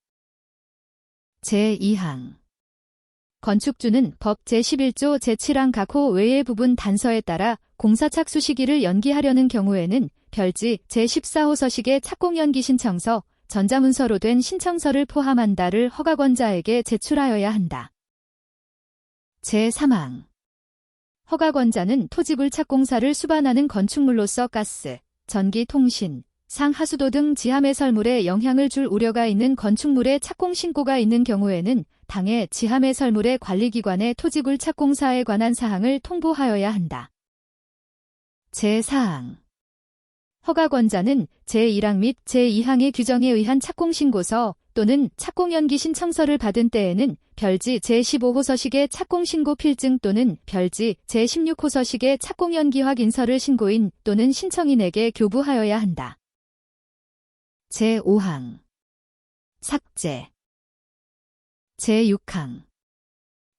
제2항 건축주는 법 제11조 제7항 각호 외의 부분 단서에 따라 공사 착수 시기를 연기하려는 경우에는 별지 제14호 서식의 착공연기 신청서, 전자문서로 된 신청서를 포함한다를 허가권자에게 제출하여야 한다. 제3항 허가권자는 토지굴 착공사를 수반하는 건축물로서 가스, 전기, 통신, 상하수도 등 지하매설물에 영향을 줄 우려가 있는 건축물의 착공 신고가 있는 경우에는 당해 지하매설물의 관리기관의 토지굴 착공사에 관한 사항을 통보하여야 한다. 제4항 허가권자는 제1항 및 제2항의 규정에 의한 착공신고서 또는 착공연기 신청서를 받은 때에는 별지 제15호 서식의 착공신고 필증 또는 별지 제16호 서식의 착공연기 확인서를 신고인 또는 신청인에게 교부하여야 한다. 제5항 삭제 제6항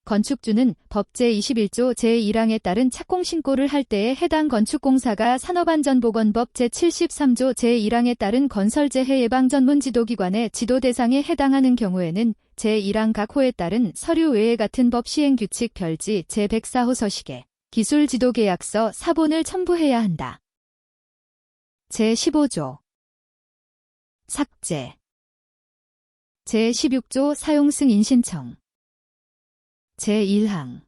건축주는 법 제21조 제1항에 따른 착공신고를 할 때에 해당 건축공사가 산업안전보건법 제73조 제1항에 따른 건설재해 예방 전문지도기관의 지도 대상에 해당하는 경우에는 제1항 각호에 따른 서류 외에 같은 법 시행규칙 별지 제104호 서식에 기술지도계약서 사본을 첨부해야 한다. 제15조 삭제 제16조 사용승인 신청 제1항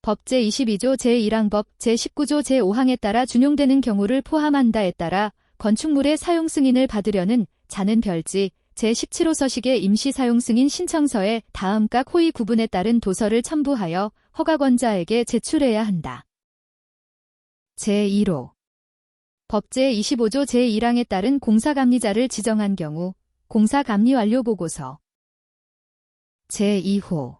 법 제22조 제1항 법 제19조 제5항에 따라 준용되는 경우를 포함한다에 따라 건축물의 사용승인을 받으려는 자는 별지 제17호 서식의 임시사용승인 신청서에 다음 각 호의 구분에 따른 도서를 첨부하여 허가권자에게 제출해야 한다. 제1호 법 제25조 제1항에 따른 공사감리자를 지정한 경우 공사감리 완료 보고서 제2호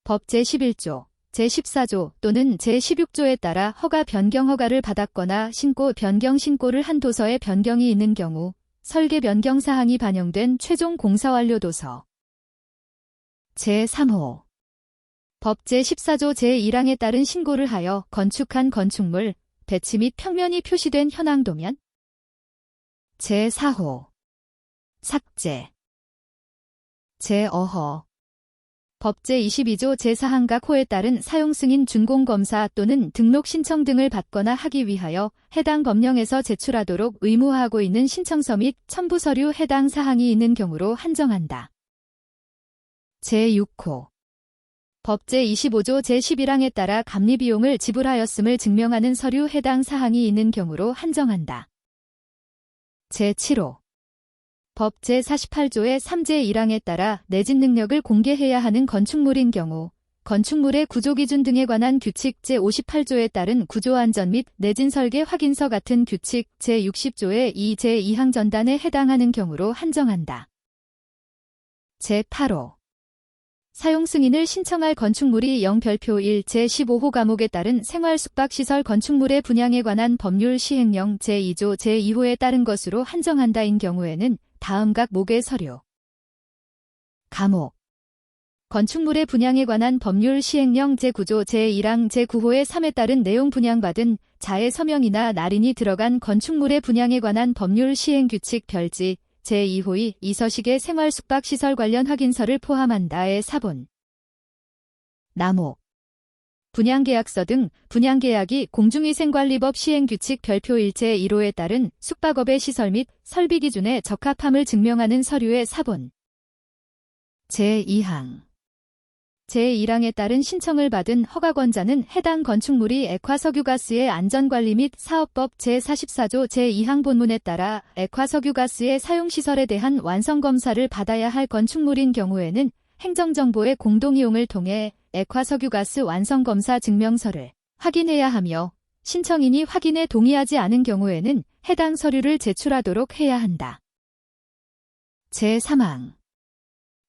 법 제11조, 제14조 또는 제16조에 따라 허가 변경 허가를 받았거나 신고 변경 신고를 한 도서에 변경이 있는 경우 설계 변경 사항이 반영된 최종 공사 완료 도서 제3호 법 제14조 제1항에 따른 신고를 하여 건축한 건축물, 배치 및 평면이 표시된 현황도면 제4호 삭제 제5호 법 제22조 제4항 각 호에 따른 사용승인 준공검사 또는 등록 신청 등을 받거나 하기 위하여 해당 법령에서 제출하도록 의무화하고 있는 신청서 및 첨부 서류 해당 사항이 있는 경우로 한정한다. 제6호 법 제25조 제11항에 따라 감리비용을 지불하였음을 증명하는 서류 해당 사항이 있는 경우로 한정한다. 제7호 법 제48조의 3제 1항에 따라 내진 능력을 공개해야 하는 건축물인 경우 건축물의 구조기준 등에 관한 규칙 제58조에 따른 구조안전 및 내진 설계 확인서 같은 규칙 제60조의 2 제2항 전단에 해당하는 경우로 한정한다. 제8호 사용승인을 신청할 건축물이 영별표 1 제15호 과목에 따른 생활숙박시설 건축물의 분양에 관한 법률 시행령 제2조 제2호에 따른 것으로 한정한다인 경우에는 다음 각 목의 서류 가목 건축물의 분양에 관한 법률 시행령 제9조 제1항 제9호의 3에 따른 내용 분양받은 자의 서명이나 날인이 들어간 건축물의 분양에 관한 법률 시행규칙 별지 제2호의 이 서식의 생활숙박시설 관련 확인서를 포함한다의 사본 나목 분양계약서 등 분양계약이 공중위생관리법 시행규칙 별표 1 제1호에 따른 숙박업의 시설 및 설비 기준에 적합함을 증명하는 서류의 사본 제2항 제1항에 따른 신청을 받은 허가권자는 해당 건축물이 액화석유가스의 안전관리 및 사업법 제44조 제2항 본문에 따라 액화석유가스의 사용시설에 대한 완성검사를 받아야 할 건축물인 경우에는 행정정보의 공동이용을 통해 액화석유가스 완성검사 증명서를 확인해야 하며 신청인이 확인에 동의하지 않은 경우에는 해당 서류를 제출하도록 해야 한다. 제3항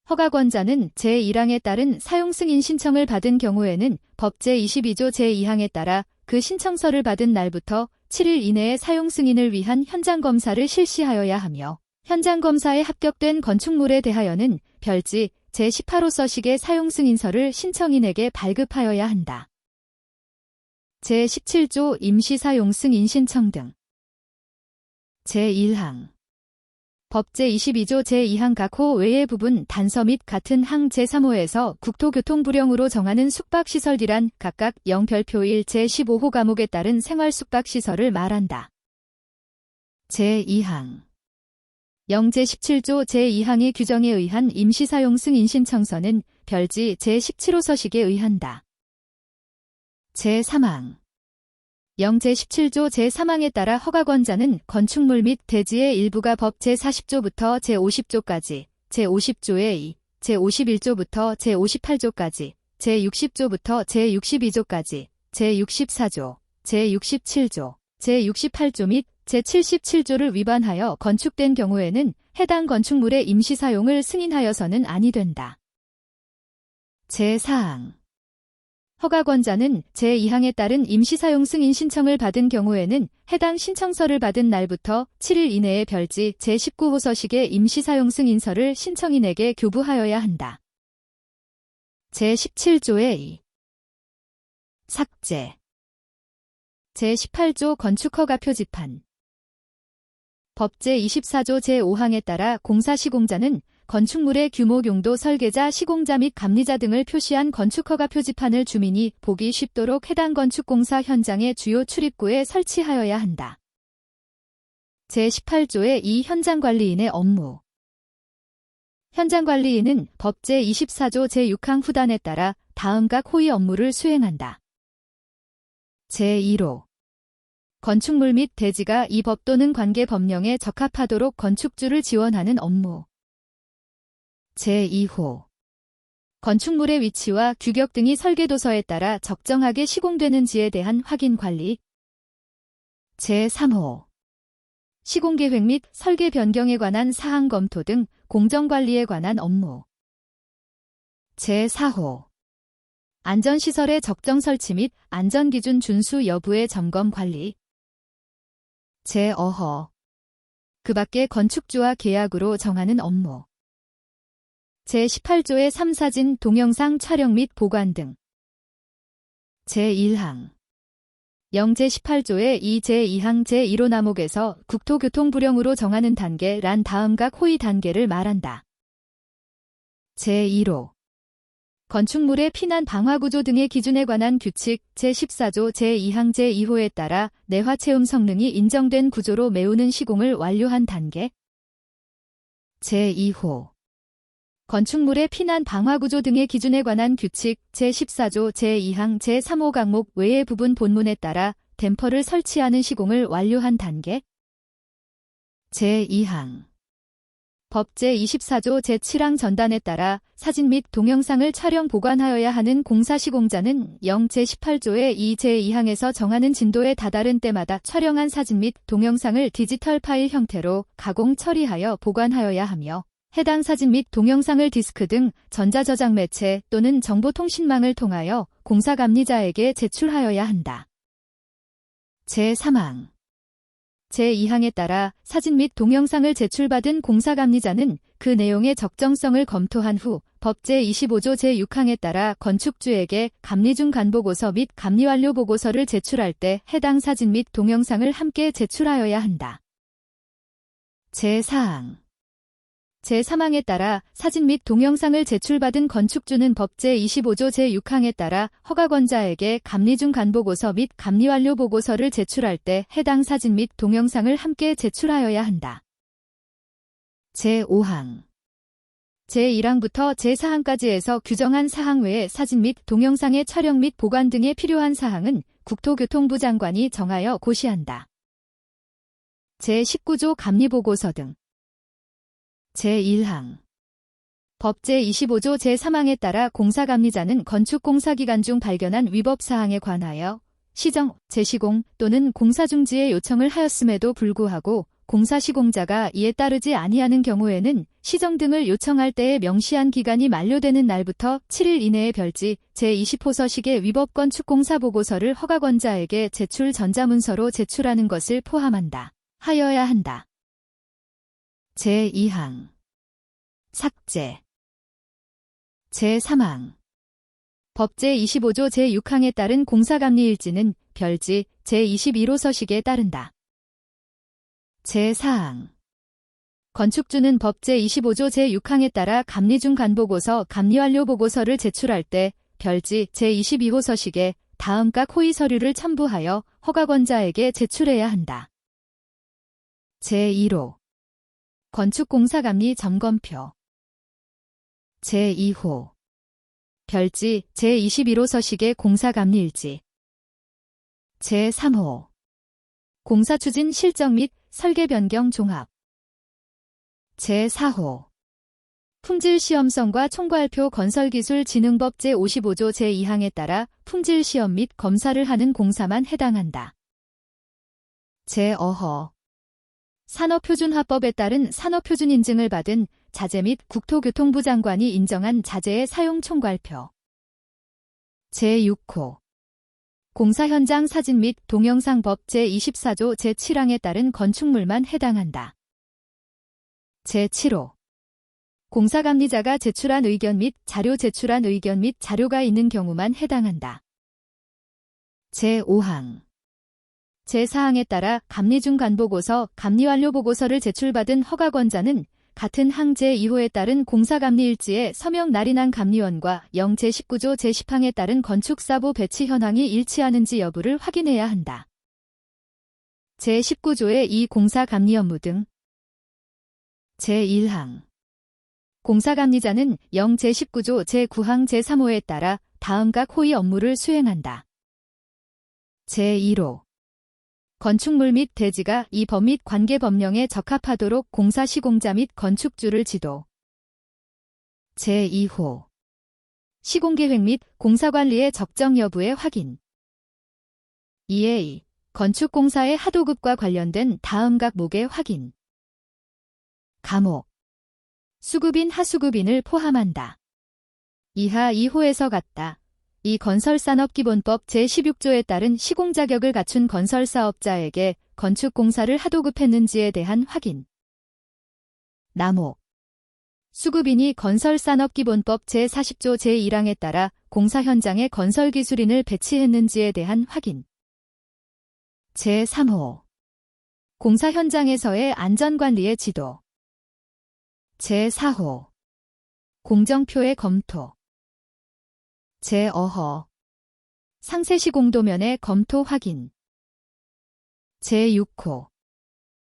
허가권자는 제1항에 따른 사용승인 신청을 받은 경우에는 법 제22조 제2항에 따라 그 신청서를 받은 날부터 7일 이내에 사용 승인을 위한 현장 검사를 실시하여야 하며 현장 검사에 합격된 건축물에 대하여는 별지 제18호 서식의 사용 승인서를 신청인에게 발급하여야 한다. 제17조 임시 사용 승인 신청 등. 제1항 법 제22조 제2항 각 호 외의 부분 단서 및 같은 항 제3호에서 국토교통부령으로 정하는 숙박시설이란 각각 0별표 1 제15호 과목에 따른 생활숙박시설을 말한다. 제2항 0 제17조 제2항의 규정에 의한 임시사용 승인 신청서는 별지 제17호 서식에 의한다. 제3항 0 제17조 제3항에 따라 허가권자는 건축물 및 대지의 일부가 법 제40조부터 제50조까지, 제50조의 2, 제51조부터 제58조까지, 제60조부터 제62조까지, 제64조, 제67조, 제68조 및 제77조를 위반하여 건축된 경우에는 해당 건축물의 임시사용을 승인하여서는 아니 된다. 제4항 허가권자는 제2항에 따른 임시사용 승인 신청을 받은 경우에는 해당 신청서를 받은 날부터 7일 이내에 별지 제19호 서식의 임시사용 승인서를 신청인에게 교부하여야 한다. 제17조의 2. 삭제 제18조 건축허가 표지판 법 제24조 제5항에 따라 공사시공자는 건축물의 규모, 용도, 설계자, 시공자 및 감리자 등을 표시한 건축허가 표지판을 주민이 보기 쉽도록 해당 건축공사 현장의 주요 출입구에 설치하여야 한다. 제18조의 2 현장관리인의 업무 현장관리인은 법 제24조 제6항 후단에 따라 다음 각 호의 업무를 수행한다. 제1호 건축물 및 대지가 이 법 또는 관계 법령에 적합하도록 건축주를 지원하는 업무. 제2호 건축물의 위치와 규격 등이 설계도서에 따라 적정하게 시공되는지에 대한 확인 관리. 제3호 시공계획 및 설계 변경에 관한 사항 검토 등 공정관리에 관한 업무. 제4호 안전시설의 적정 설치 및 안전기준 준수 여부의 점검 관리. 제5호 그 밖의 건축주와 계약으로 정하는 업무. 제18조의 3사진, 동영상 촬영 및 보관 등. 제1항 0 제18조의 2 제2항 제1호 남목에서 국토교통부령으로 정하는 단계란 다음 각 호의 단계를 말한다. 제1호 건축물의 피난 방화구조 등의 기준에 관한 규칙 제14조 제2항 제2호에 따라 내화체움 성능이 인정된 구조로 메우는 시공을 완료한 단계. 제2호 건축물의 피난 방화구조 등의 기준에 관한 규칙 제14조 제2항 제3호 강목 외의 부분 본문에 따라 댐퍼를 설치하는 시공을 완료한 단계. 제2항 법 제24조 제7항 전단에 따라 사진 및 동영상을 촬영 보관하여야 하는 공사시공자는 0 제18조의 2 제2항에서 정하는 진도에 다다른 때마다 촬영한 사진 및 동영상을 디지털 파일 형태로 가공 처리하여 보관하여야 하며 해당 사진 및 동영상을 디스크 등 전자저장 매체 또는 정보통신망을 통하여 공사감리자에게 제출하여야 한다. 제3항 제2항에 따라 사진 및 동영상을 제출받은 공사감리자는 그 내용의 적정성을 검토한 후 법 제25조 제6항에 따라 건축주에게 감리중 간보고서 및 감리완료 보고서를 제출할 때 해당 사진 및 동영상을 함께 제출하여야 한다. 제4항 제3항에 따라 사진 및 동영상을 제출받은 건축주는 법 제25조 제6항에 따라 허가권자에게 감리중 간보고서 및 감리완료 보고서를 제출할 때 해당 사진 및 동영상을 함께 제출하여야 한다. 제5항 제1항부터 제4항까지에서 규정한 사항 외에 사진 및 동영상의 촬영 및 보관 등에 필요한 사항은 국토교통부 장관이 정하여 고시한다. 제19조 감리보고서 등. 제1항 법 제25조 제3항에 따라 공사감리자는 건축공사 기간 중 발견한 위법사항에 관하여 시정, 재시공 또는 공사중지의 요청을 하였음에도 불구하고 공사시공자가 이에 따르지 아니하는 경우에는 시정 등을 요청할 때에 명시한 기간이 만료되는 날부터 7일 이내에 별지 제20호 서식의 위법건축공사 보고서를 허가권자에게 제출 전자문서로 제출하는 것을 포함한다. 하여야 한다. 제2항 삭제 제3항 법 제25조 제6항에 따른 공사감리일지는 별지 제21호 서식에 따른다. 제4항 건축주는 법 제25조 제6항에 따라 감리 중 간보고서 감리완료 보고서를 제출할 때 별지 제22호 서식에 다음각 호의 서류를 첨부하여 허가권자에게 제출해야 한다. 제1호 건축공사감리 점검표 제2호 별지 제21호 서식의 공사감리일지 제3호 공사추진 실적 및 설계 변경 종합 제4호 품질시험성과 총괄표 건설기술진흥법 제55조 제2항에 따라 품질시험 및 검사를 하는 공사만 해당한다. 제5호 산업표준화법에 따른 산업표준 인증을 받은 자재 및 국토교통부 장관이 인정한 자재의 사용 총괄표 제6호 공사 현장 사진 및 동영상법 제24조 제7항에 따른 건축물만 해당한다. 제7호 공사감리자가 제출한 의견 및 자료 제출한 의견 및 자료가 있는 경우만 해당한다. 제5항 제4항에 따라 감리 중 간보고서, 감리완료 보고서를 제출받은 허가권자는 같은 항 제2호에 따른 공사감리일지에 서명 날인한 감리원과 영 제19조 제10항에 따른 건축사보 배치 현황이 일치하는지 여부를 확인해야 한다. 제19조의 이 공사감리 업무 등 제1항 공사감리자는 영 제19조 제9항 제3호에 따라 다음각 호의 업무를 수행한다. 제1호 건축물 및 대지가 이 법 및 관계 법령에 적합하도록 공사 시공자 및 건축주를 지도. 제2호 시공계획 및 공사관리의 적정 여부의 확인. 2a 건축공사의 하도급과 관련된 다음각 목의 확인. 감옥 수급인 하수급인을 포함한다. 이하 2호에서 같다. 이 건설산업기본법 제16조에 따른 시공자격을 갖춘 건설사업자에게 건축공사를 하도급했는지에 대한 확인. 남옥 수급인이 건설산업기본법 제40조 제1항에 따라 공사 현장에 건설기술인을 배치했는지에 대한 확인. 제3호 공사 현장에서의 안전관리의 지도. 제4호 공정표의 검토. 제5호 상세시공도면의 검토 확인. 제6호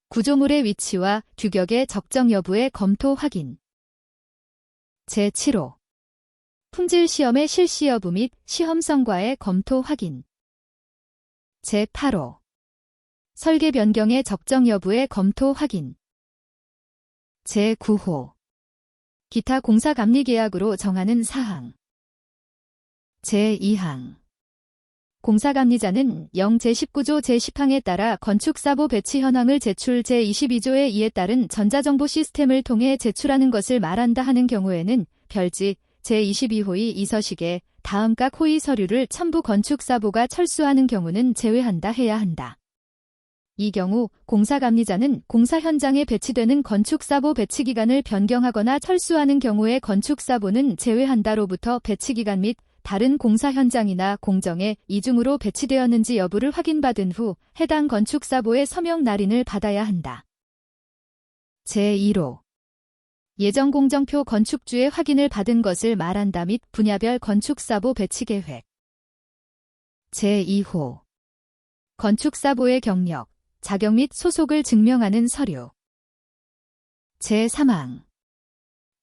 구조물의 위치와 규격의 적정 여부의 검토 확인. 제7호 품질시험의 실시 여부 및 시험성과의 검토 확인. 제8호 설계 변경의 적정 여부의 검토 확인. 제9호 기타 공사감리계약으로 정하는 사항. 제2항 공사감리자는 영 제19조 제10항에 따라 건축사보 배치 현황을 제출 제22조의 이에 따른 전자정보 시스템을 통해 제출하는 것을 말한다 하는 경우에는 별지 제22호의 이 서식에 다음각 호의 서류를 첨부 건축사보가 철수하는 경우는 제외한다 해야 한다. 이 경우 공사감리자는 공사 현장에 배치되는 건축사보 배치기간을 변경하거나 철수하는 경우에 건축사보는 제외한다로부터 배치기간 및 다른 공사 현장이나 공정에 이중으로 배치되었는지 여부를 확인받은 후 해당 건축사보의 서명 날인을 받아야 한다. 제1호 예정공정표 건축주의 확인을 받은 것을 말한다 및 분야별 건축사보 배치계획. 제2호 건축사보의 경력, 자격 및 소속을 증명하는 서류. 제3항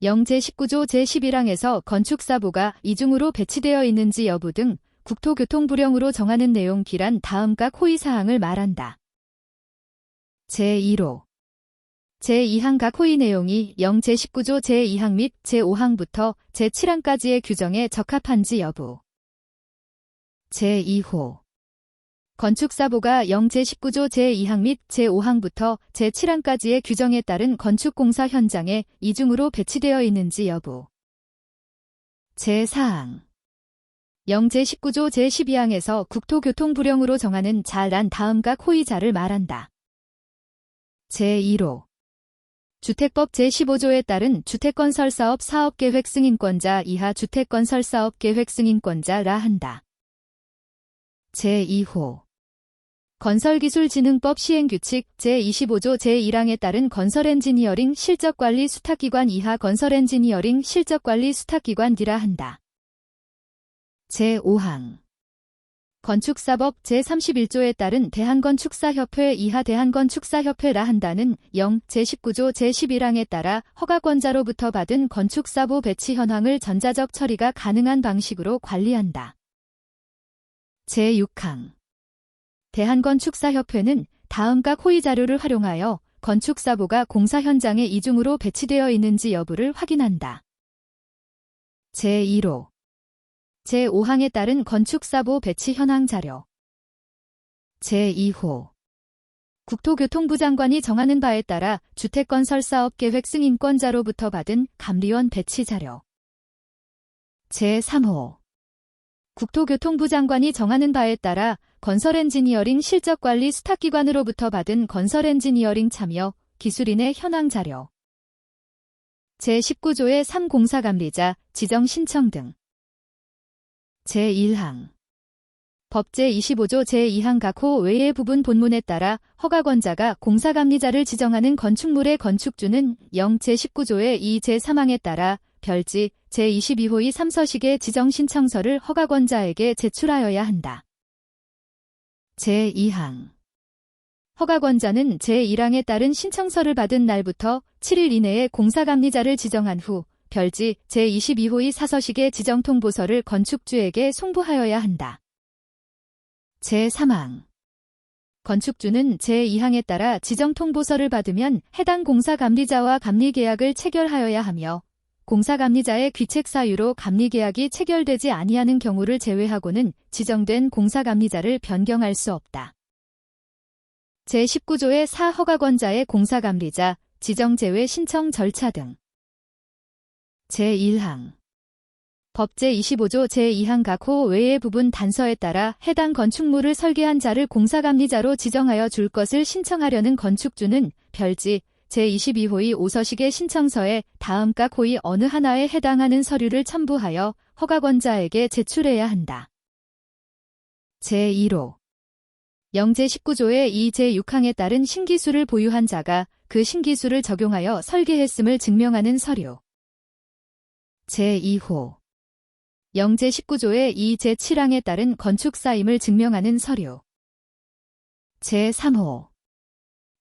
영 제19조 제11항에서 건축사보가 이중으로 배치되어 있는지 여부 등 국토교통부령으로 정하는 내용 기란 다음각 호의사항을 말한다. 제1호 제2항 각 호의 내용이 영 제19조 제2항 및 제5항부터 제7항까지의 규정에 적합한지 여부. 제2호 건축사보가 제19조 제2항 및 제5항부터 제7항까지의 규정에 따른 건축공사 현장에 이중으로 배치되어 있는지 여부. 제4항 제19조 제12항에서 국토교통부령으로 정하는 자란 다음각 호위자를 말한다. 제1호 주택법 제15조에 따른 주택건설사업 사업계획 승인권자 이하 주택건설사업 계획 승인권자라 한다. 제2호 건설기술진흥법 시행규칙 제25조 제1항에 따른 건설엔지니어링 실적관리 수탁기관 이하 건설엔지니어링 실적관리 수탁기관이라 한다. 제5항 건축사법 제31조에 따른 대한건축사협회 이하 대한건축사협회라 한다는 제19조 제11항에 따라 허가권자로부터 받은 건축사보 배치 현황을 전자적 처리가 가능한 방식으로 관리한다. 제6항 대한건축사협회는 다음각 호의 자료를 활용하여 건축사보가 공사 현장에 이중으로 배치되어 있는지 여부를 확인한다. 제1호 제5항에 따른 건축사보 배치 현황 자료. 제2호 국토교통부 장관이 정하는 바에 따라 주택건설사업계획 승인권자로부터 받은 감리원 배치 자료. 제3호 국토교통부 장관이 정하는 바에 따라 건설엔지니어링 실적관리 수탁기관으로부터 받은 건설엔지니어링 참여 기술인의 현황 자료. 제19조의 3공사감리자 지정 신청 등. 제1항 법 제25조 제2항 각 호 외의 부분 본문에 따라 허가권자가 공사감리자를 지정하는 건축물의 건축주는 제19조의 2 제3항에 따라 별지 제22호의 3서식의 지정신청서를 허가권자에게 제출하여야 한다. 제2항 허가권자는 제1항에 따른 신청서를 받은 날부터 7일 이내에 공사감리자를 지정한 후 별지 제22호의 4서식의 지정통보서를 건축주에게 송부하여야 한다. 제3항 건축주는 제2항에 따라 지정통보서를 받으면 해당 공사감리자와 감리계약을 체결하여야 하며 공사감리자의 귀책 사유로 감리계약이 체결되지 아니하는 경우를 제외하고는 지정된 공사감리자를 변경할 수 없다. 제19조의 4 허가권자의 공사감리자 지정 제외 신청 절차 등. 제1항 법 제25조 제2항 각 호 외의 부분 단서에 따라 해당 건축물을 설계한 자를 공사감리자로 지정하여 줄 것을 신청하려는 건축주는 별지 제22호의 5서식의 신청서에 다음각 호의 어느 하나에 해당하는 서류를 첨부하여 허가권자에게 제출해야 한다. 제1호 제19조의 2 제6항에 따른 신기술을 보유한 자가 그 신기술을 적용하여 설계했음을 증명하는 서류. 제2호 제19조의 2 제7항에 따른 건축사임을 증명하는 서류. 제3호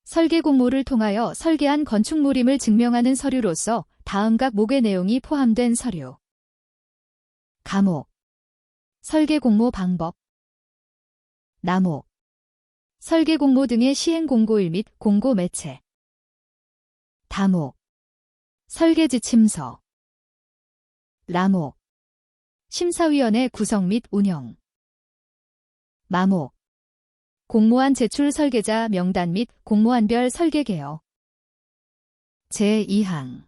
설계 공모를 통하여 설계한 건축물임을 증명하는 서류로서 다음각 목의 내용이 포함된 서류. 가목 설계 공모 방법. 나목 설계 공모 등의 시행 공고일 및 공고 매체. 다목 설계 지침서. 라목 심사위원회 구성 및 운영. 마목 공모안 제출 설계자 명단 및 공모안별 설계 개요. 제2항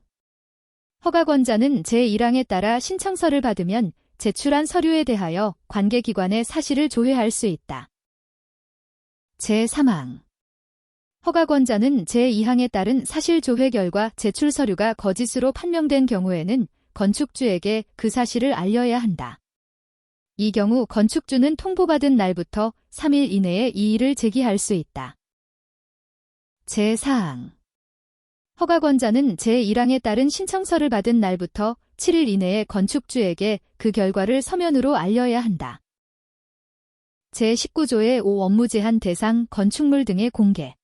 허가권자는 제1항에 따라 신청서를 받으면 제출한 서류에 대하여 관계기관에 사실을 조회할 수 있다. 제3항 허가권자는 제2항에 따른 사실 조회 결과 제출 서류가 거짓으로 판명된 경우에는 건축주에게 그 사실을 알려야 한다. 이 경우 건축주는 통보받은 날부터 3일 이내에 이의를 제기할 수 있다. 제4항 허가권자는 제1항에 따른 신청서를 받은 날부터 7일 이내에 건축주에게 그 결과를 서면으로 알려야 한다. 제19조의 5 업무 제한 대상 건축물 등의 공개.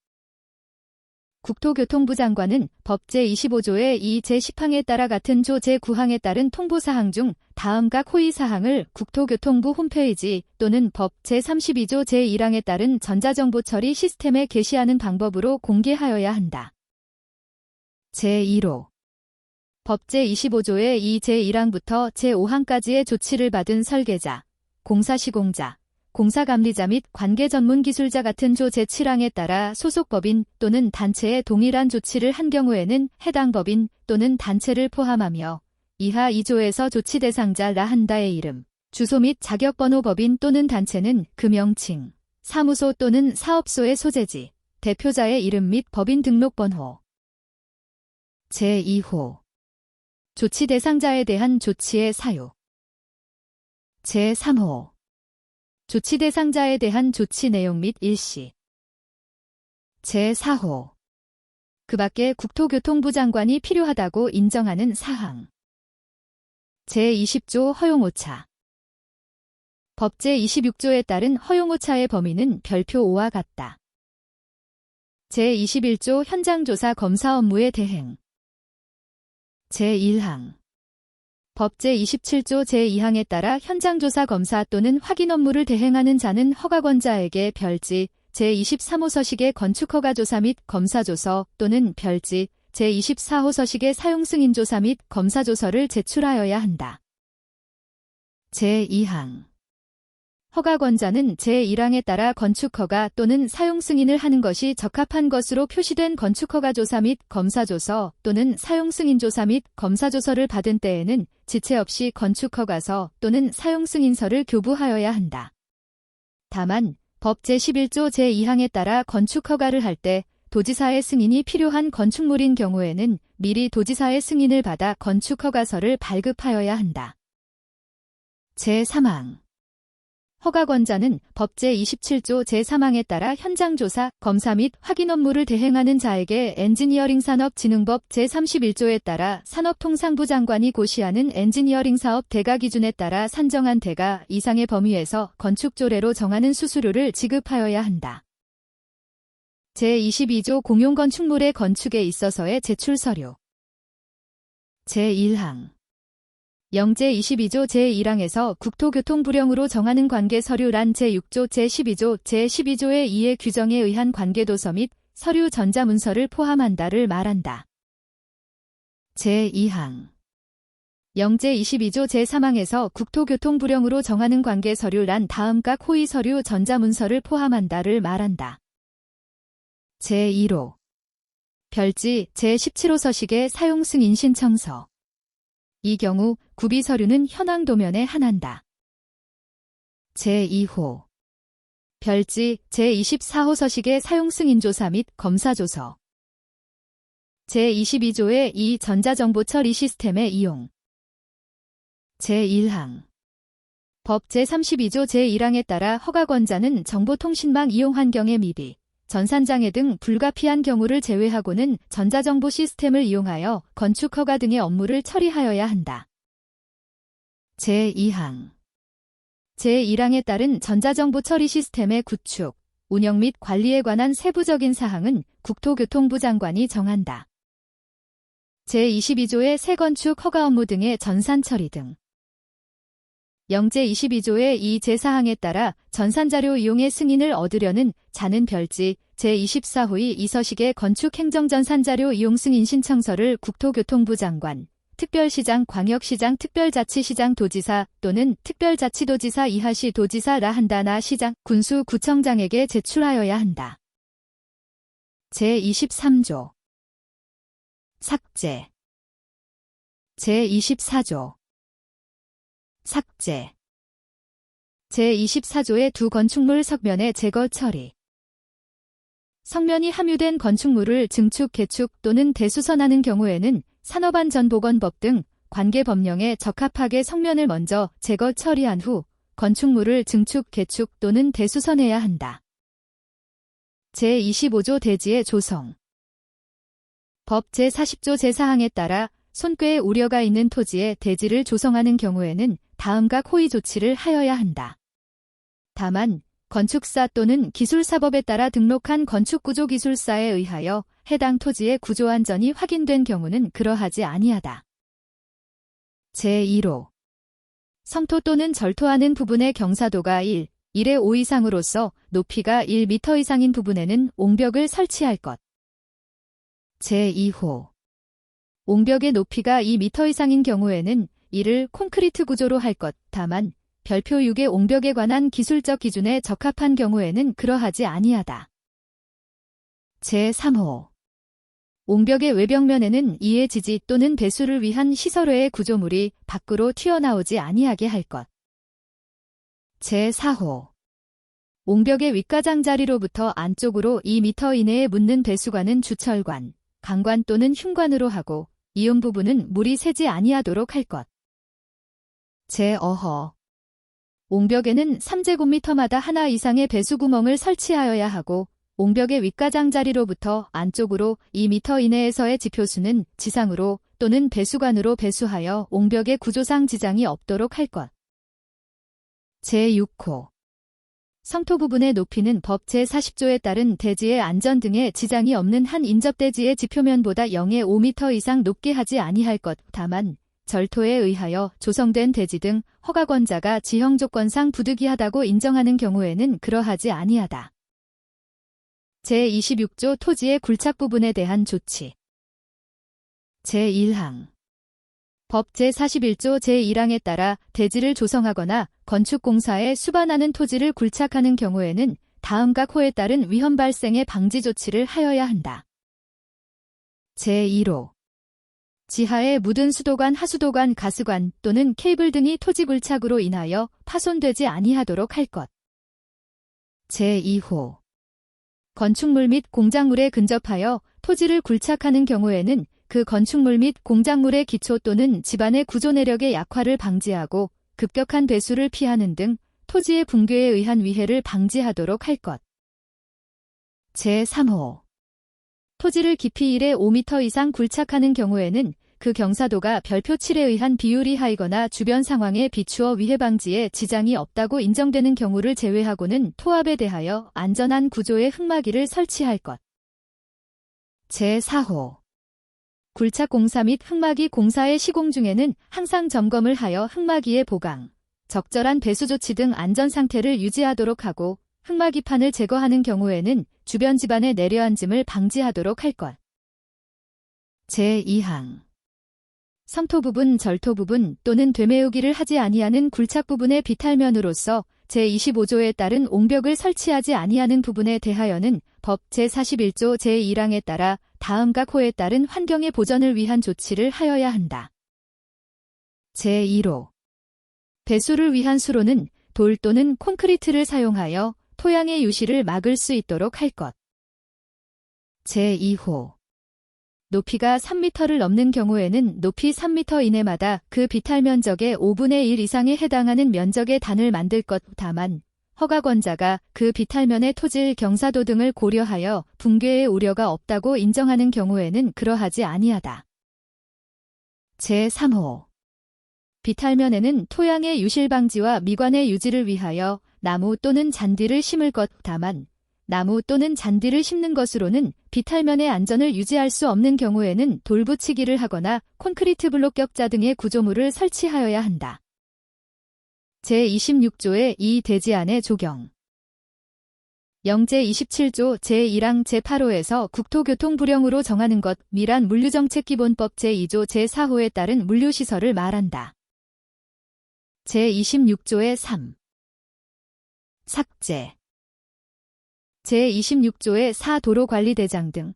국토교통부 장관은 법 제25조의 2 제10항에 따라 같은 조 제9항에 따른 통보사항 중 다음각 호의사항을 국토교통부 홈페이지 또는 법 제32조 제1항에 따른 전자정보 처리 시스템에 게시하는 방법으로 공개하여야 한다. 제1호 법 제25조의 2 제1항부터 제5항까지의 조치를 받은 설계자, 공사시공자, 공사감리자 및 관계전문기술자 같은 조 제7항에 따라 소속 법인 또는 단체에 동일한 조치를 한 경우에는 해당 법인 또는 단체를 포함하며 이하 2조에서 조치 대상자라 한다의 이름, 주소 및 자격번호 법인 또는 단체는 그 명칭, 사무소 또는 사업소의 소재지, 대표자의 이름 및 법인 등록번호. 제2호 조치 대상자에 대한 조치의 사유. 제3호 조치 대상자에 대한 조치 내용 및 일시. 제4호 그 밖에 국토교통부 장관이 필요하다고 인정하는 사항. 제20조 허용오차. 법 제26조에 따른 허용오차의 범위는 별표 5와 같다. 제21조 현장조사 검사 업무의 대행. 제1항 법 제27조 제2항에 따라 현장조사 검사 또는 확인 업무를 대행하는 자는 허가권자에게 별지 제23호 서식의 건축허가조사 및 검사조서 또는 별지 제24호 서식의 사용승인조사 및 검사조서를 제출하여야 한다. 제2항 허가권자는 제1항에 따라 건축허가 또는 사용승인을 하는 것이 적합한 것으로 표시된 건축허가조사 및 검사조서 또는 사용승인조사 및 검사조서를 받은 때에는 지체 없이 건축허가서 또는 사용승인서를 교부하여야 한다. 다만 법 제11조 제2항에 따라 건축허가를 할 때 도지사의 승인이 필요한 건축물인 경우에는 미리 도지사의 승인을 받아 건축허가서를 발급하여야 한다. 제3항 허가권자는 법 제27조 제3항에 따라 현장조사, 검사 및 확인 업무를 대행하는 자에게 엔지니어링 산업진흥법 제31조에 따라 산업통상부 장관이 고시하는 엔지니어링 사업 대가 기준에 따라 산정한 대가 이상의 범위에서 건축조례로 정하는 수수료를 지급하여야 한다. 제22조 공용건축물의 건축에 있어서의 제출서류. 제1항 제22조 제1항에서 국토교통부령으로 정하는 관계서류란 제6조 제12조 제12조의 2의 규정에 의한 관계도서 및 서류 전자문서를 포함한다를 말한다. 제2항 제22조 제3항에서 국토교통부령으로 정하는 관계서류란 다음각 호의서류 전자문서를 포함한다를 말한다. 제1호 별지 제17호 서식의 사용승인 신청서. 이 경우 구비서류는 현황 도면에 한한다. 제2호 별지 제24호 서식의 사용승인조사 및 검사조서. 제22조의 이 전자정보 처리 시스템의 이용. 제1항 법 제32조 제1항에 따라 허가권자는 정보통신망 이용 환경의 미비, 전산장애 등 불가피한 경우를 제외하고는 전자정보 시스템을 이용하여 건축허가 등의 업무를 처리하여야 한다. 제2항 제1항에 따른 전자정보 처리 시스템의 구축, 운영 및 관리에 관한 세부적인 사항은 국토교통부 장관이 정한다. 제22조의 새건축 허가 업무 등의 전산 처리 등. 제22조의 이 제4항에 따라 전산자료 이용의 승인을 얻으려는 자는 별지 제24호의 이 서식의 건축행정전산자료 이용 승인 신청서를 국토교통부 장관, 특별시장, 광역시장, 특별자치시장, 도지사 또는 특별자치도지사 이하시 도지사라 한다나 시장, 군수, 구청장에게 제출하여야 한다. 제23조 삭제. 제24조 삭제. 제24조의 두 건축물 석면의 제거 처리. 석면이 함유된 건축물을 증축, 개축 또는 대수선하는 경우에는 산업안전보건법 등 관계 법령에 적합하게 석면을 먼저 제거 처리한 후 건축물을 증축, 개축 또는 대수선해야 한다. 제25조 대지의 조성. 법 제40조 제4항에 따라 손괴의 우려가 있는 토지에 대지를 조성하는 경우에는 다음각 호의 조치를 하여야 한다. 다만 건축사 또는 기술사법에 따라 등록한 건축구조기술사에 의하여 해당 토지의 구조안전이 확인된 경우는 그러하지 아니하다. 제1호 성토 또는 절토하는 부분의 경사도가 1의 5 이상으로서 높이가 1m 이상인 부분에는 옹벽을 설치할 것. 제2호 옹벽의 높이가 2m 이상인 경우에는 이를 콘크리트 구조로 할 것. 다만 별표 6의 옹벽에 관한 기술적 기준에 적합한 경우에는 그러하지 아니하다. 제3호. 옹벽의 외벽면에는 이의 지지 또는 배수를 위한 시설외의 구조물이 밖으로 튀어나오지 아니하게 할 것. 제4호. 옹벽의 윗가장자리로부터 안쪽으로 2m 이내에 묻는 배수관은 주철관, 강관 또는 흉관으로 하고 이음 부분은 물이 새지 아니하도록 할 것. 제5호. 옹벽에는 3제곱미터마다 하나 이상의 배수구멍을 설치하여야 하고 옹벽의 윗가장자리로부터 안쪽으로 2m 이내에서의 지표수는 지상으로 또는 배수관으로 배수하여 옹벽의 구조상 지장이 없도록 할 것. 제6호. 성토 부분의 높이는 법 제40조에 따른 대지의 안전 등의 지장이 없는 한 인접대지의 지표면보다 0.5m 이상 높게 하지 아니할 것. 다만 절토에 의하여 조성된 대지 등 허가권자가 지형 조건상 부득이하다고 인정하는 경우에는 그러하지 아니하다. 제26조 토지의 굴착 부분에 대한 조치. 제1항. 법 제41조 제1항에 따라 대지를 조성하거나 건축공사에 수반하는 토지를 굴착하는 경우에는 다음과 호에 따른 위험 발생의 방지 조치를 하여야 한다. 제1호. 지하에 묻은 수도관, 하수도관, 가스관 또는 케이블 등이 토지 굴착으로 인하여 파손되지 아니하도록 할 것. 제2호. 건축물 및 공작물에 근접하여 토지를 굴착하는 경우에는 그 건축물 및 공작물의 기초 또는 집안의 구조 내력의 약화를 방지하고 급격한 배수를 피하는 등 토지의 붕괴에 의한 위해를 방지하도록 할 것. 제3호. 토지를 깊이 1에 5m 이상 굴착하는 경우에는 그 경사도가 별표 7에 의한 비율이 하이거나 주변 상황에 비추어 위해 방지에 지장이 없다고 인정되는 경우를 제외하고는 토합에 대하여 안전한 구조의 흙막이를 설치할 것. 제4호. 굴착 공사 및 흙막이 공사의 시공 중에는 항상 점검을 하여 흙막이의 보강, 적절한 배수 조치 등 안전 상태를 유지하도록 하고 흙막이판을 제거하는 경우에는 주변 집안의 내려앉음을 방지하도록 할 것. 제2항. 성토 부분, 절토 부분 또는 되메우기를 하지 아니하는 굴착 부분의 비탈면으로서 제25조에 따른 옹벽을 설치하지 아니하는 부분에 대하여는 법 제41조 제1항에 따라 다음과 호에 따른 환경의 보전을 위한 조치를 하여야 한다. 제1호. 배수를 위한 수로는 돌 또는 콘크리트를 사용하여 토양의 유실을 막을 수 있도록 할 것. 제2호. 높이가 3m를 넘는 경우에는 높이 3m 이내마다 그 비탈 면적의 5분의 1 이상에 해당하는 면적의 단을 만들 것. 다만 허가권자가 그 비탈면의 토질, 경사도 등을 고려하여 붕괴의 우려가 없다고 인정하는 경우에는 그러하지 아니하다. 제3호. 비탈면에는 토양의 유실 방지와 미관의 유지를 위하여 나무 또는 잔디를 심을 것. 다만 나무 또는 잔디를 심는 것으로는 비탈면의 안전을 유지할 수 없는 경우에는 돌붙이기를 하거나 콘크리트 블록 격자 등의 구조물을 설치하여야 한다. 제26조의 이 대지안의 조경. 영제27조 제1항 제8호에서 국토교통부령으로 정하는 것 밀한 물류정책기본법 제2조 제4호에 따른 물류시설을 말한다. 제26조의 3. 삭제. 제26조의 4 도로관리대장 등.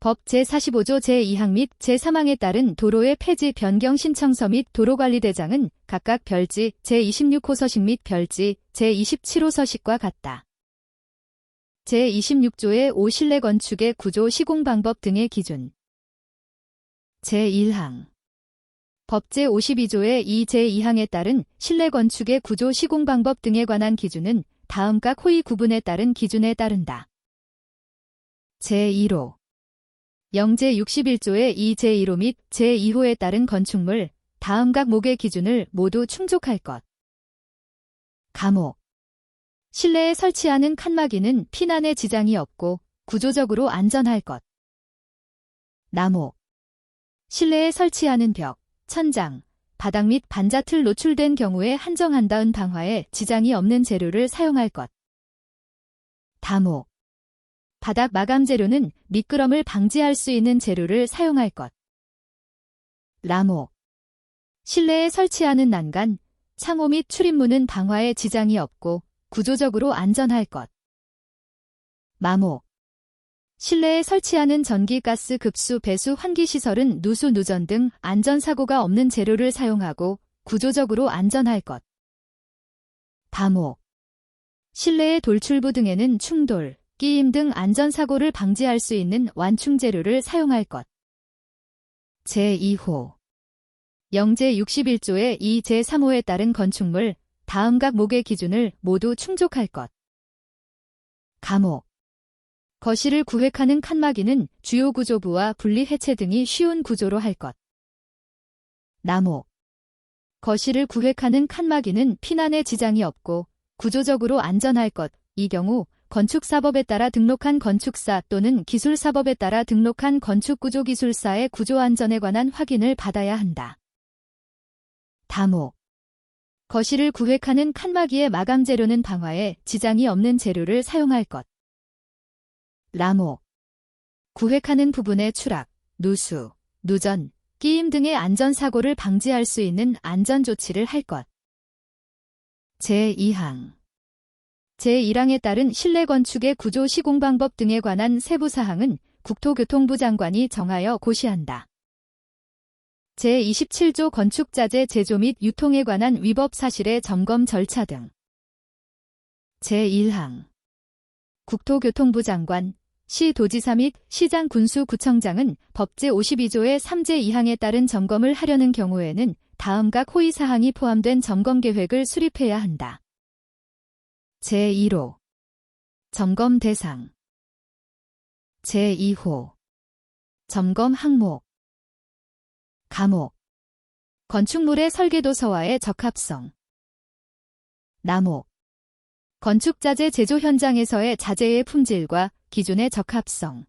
법 제45조 제2항 및 제3항에 따른 도로의 폐지 변경 신청서 및 도로관리대장은 각각 별지 제26호 서식 및 별지 제27호 서식과 같다. 제26조의 5 실내 건축의 구조 시공 방법 등의 기준. 제1항. 법 제52조의 2 제2항에 따른 실내 건축의 구조 시공 방법 등에 관한 기준은 다음과 호의 구분에 따른 기준에 따른다. 제1호. 영제 61조의 2 제1호 및 제2호에 따른 건축물, 다음 각 목의 기준을 모두 충족할 것. 감옥. 실내에 설치하는 칸막이는 피난에 지장이 없고 구조적으로 안전할 것. 나목. 실내에 설치하는 벽, 천장, 바닥 및 반자틀 노출된 경우에 한정한다은 방화에 지장이 없는 재료를 사용할 것. 다목. 바닥 마감 재료는 미끄럼을 방지할 수 있는 재료를 사용할 것. 라목. 실내에 설치하는 난간, 창호 및 출입문은 방화에 지장이 없고 구조적으로 안전할 것. 마모. 실내에 설치하는 전기, 가스, 급수, 배수, 환기시설은 누수, 누전 등 안전사고가 없는 재료를 사용하고 구조적으로 안전할 것. 다모. 실내의 돌출부 등에는 충돌, 끼임 등 안전사고를 방지할 수 있는 완충재료를 사용할 것. 제2호. 영제 61조의 2 제3호에 따른 건축물, 다음 각 목의 기준을 모두 충족할 것. 가목. 거실을 구획하는 칸막이는 주요 구조부와 분리 해체 등이 쉬운 구조로 할 것. 나목. 거실을 구획하는 칸막이는 피난에 지장이 없고 구조적으로 안전할 것. 이 경우 건축사법에 따라 등록한 건축사 또는 기술사법에 따라 등록한 건축구조기술사의 구조안전에 관한 확인을 받아야 한다. 다목. 거실을 구획하는 칸막이의 마감 재료는 방화에 지장이 없는 재료를 사용할 것. 라목. 구획하는 부분의 추락, 누수, 누전, 끼임 등의 안전사고를 방지할 수 있는 안전조치를 할 것. 제2항. 제1항에 따른 실내 건축의 구조 시공 방법 등에 관한 세부 사항은 국토교통부 장관이 정하여 고시한다. 제27조 건축자재 제조 및 유통에 관한 위법 사실의 점검 절차 등. 제1항. 국토교통부 장관, 시도지사 및 시장 군수구청장은 법 제52조의 3제 2항에 따른 점검을 하려는 경우에는 다음 각 호의 사항이 포함된 점검 계획을 수립해야 한다. 제1호. 점검 대상. 제2호. 점검 항목. 가목. 건축물의 설계도서와의 적합성. 나목. 건축자재 제조 현장에서의 자재의 품질과 기준의 적합성.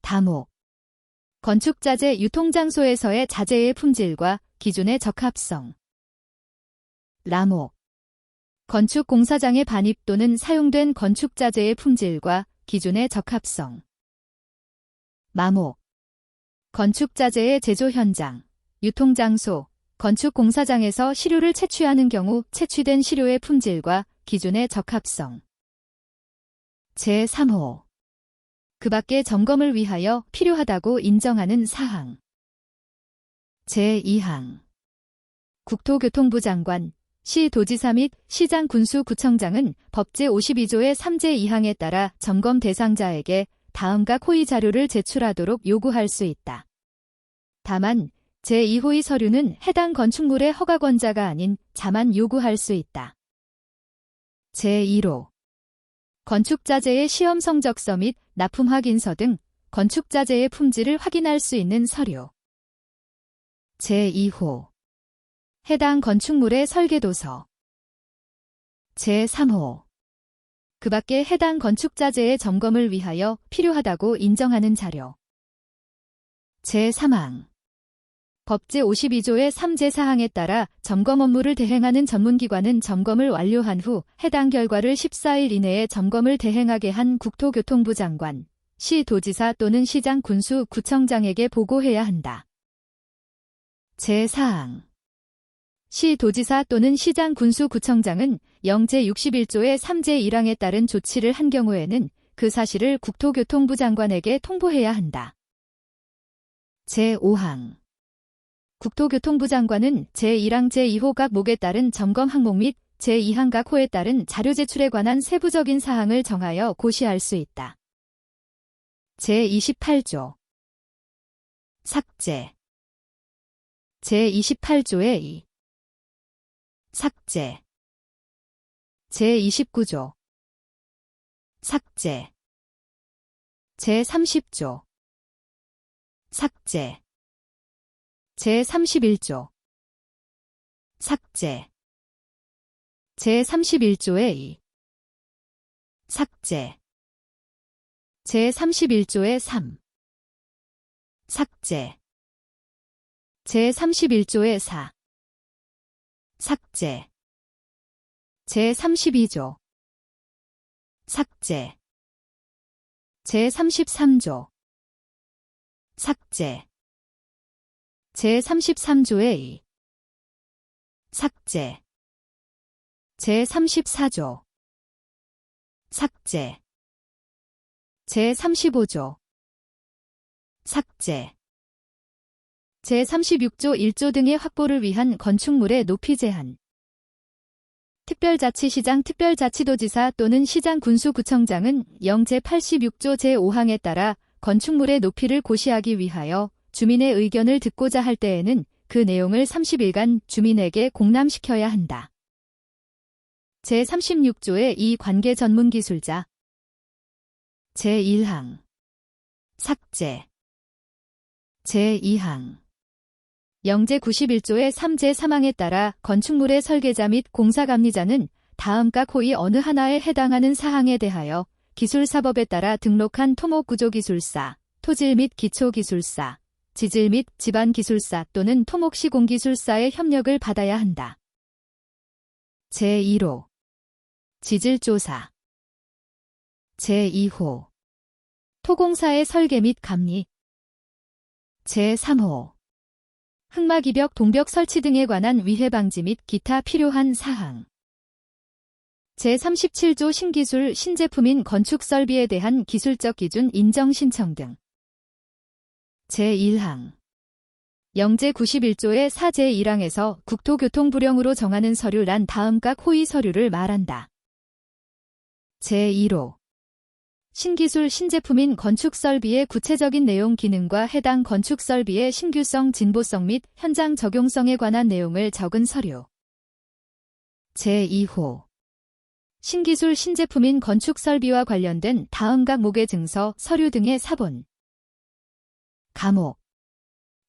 다목. 건축자재 유통장소에서의 자재의 품질과 기준의 적합성. 라목. 건축공사장의 반입 또는 사용된 건축자재의 품질과 기준의 적합성. 마목. 건축자재의 제조 현장, 유통장소, 건축공사장에서 시료를 채취하는 경우 채취된 시료의 품질과 기준의 적합성. 제3호. 그 밖의 점검을 위하여 필요하다고 인정하는 사항. 제2항. 국토교통부 장관, 시도지사 및 시장 군수구청장은 법 제52조의 3제 2항에 따라 점검 대상자에게 다음 각 호의 자료를 제출하도록 요구할 수 있다. 다만 제2호의 서류는 해당 건축물의 허가권자가 아닌 자만 요구할 수 있다. 제1호. 건축자재의 시험 성적서 및 납품 확인서 등 건축자재의 품질을 확인할 수 있는 서류. 제2호. 해당 건축물의 설계도서. 제3호. 그 밖에 해당 건축자재의 점검을 위하여 필요하다고 인정하는 자료. 제3항. 법 제52조의 3제 사항에 따라 점검 업무를 대행하는 전문기관은 점검을 완료한 후 해당 결과를 14일 이내에 점검을 대행하게 한 국토교통부 장관, 시도지사 또는 시장 군수구청장에게 보고해야 한다. 제4항. 시도지사 또는 시장 군수구청장은 영제 61조의 3제 1항에 따른 조치를 한 경우에는 그 사실을 국토교통부 장관에게 통보해야 한다. 제5항. 국토교통부 장관은 제1항 제2호 각 목에 따른 점검 항목 및 제2항 각 호에 따른 자료 제출에 관한 세부적인 사항을 정하여 고시할 수 있다. 제28조. 삭제. 제28조의 2. 삭제. 제29조. 삭제. 제30조. 삭제. 제31조. 삭제. 제31조의 2. 삭제. 제31조의 3. 삭제. 제31조의 4. 삭제. 제32조. 삭제. 제33조. 삭제. 제33조의 2. 삭제. 제34조. 삭제. 제35조. 삭제. 제36조 1조 등의 확보를 위한 건축물의 높이 제한. 특별자치시장 특별자치도지사 또는 시장 군수구청장은 제86조 제5항에 따라 건축물의 높이를 고시하기 위하여 주민의 의견을 듣고자 할 때에는 그 내용을 30일간 주민에게 공람시켜야 한다. 제36조의 이 관계 전문기술자. 제1항. 삭제. 제2항. 제91조의 3제3항에 따라 건축물의 설계자 및 공사감리자는 다음과 호의 어느 하나에 해당하는 사항에 대하여 기술사법에 따라 등록한 토목구조기술사, 토질 및 기초기술사, 지질 및 집안기술사 또는 토목시공기술사의 협력을 받아야 한다. 제1호. 지질조사. 제2호. 토공사의 설계 및 감리. 제3호. 흙막이벽 동벽 설치 등에 관한 위해 방지 및 기타 필요한 사항. 제37조 신기술 신제품인 건축 설비에 대한 기술적 기준 인정 신청 등. 제1항. 제91조의 4제1항에서 국토교통부령으로 정하는 서류란 다음과 호의 서류를 말한다. 제1호. 신기술 신제품인 건축 설비의 구체적인 내용 기능과 해당 건축 설비의 신규성 진보성 및 현장 적용성에 관한 내용을 적은 서류. 제2호. 신기술 신제품인 건축 설비와 관련된 다음 각목의 증서, 서류 등의 사본. 가목.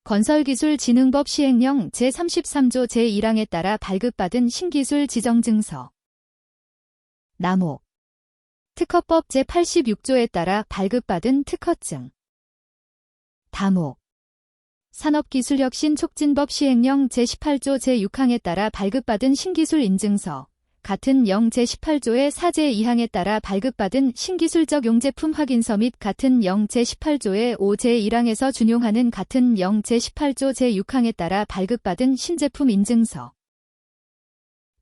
건설기술진흥법 시행령 제33조 제1항에 따라 발급받은 신기술 지정증서. 나목. 특허법 제86조에 따라 발급받은 특허증. 다목. 산업기술혁신촉진법 시행령 제18조 제6항에 따라 발급받은 신기술 인증서. 같은 제18조의 4제2항에 따라 발급받은 신기술적 용제품 확인서 및 같은 제18조의 5제1항에서 준용하는 같은 제18조 제6항에 따라 발급받은 신제품 인증서.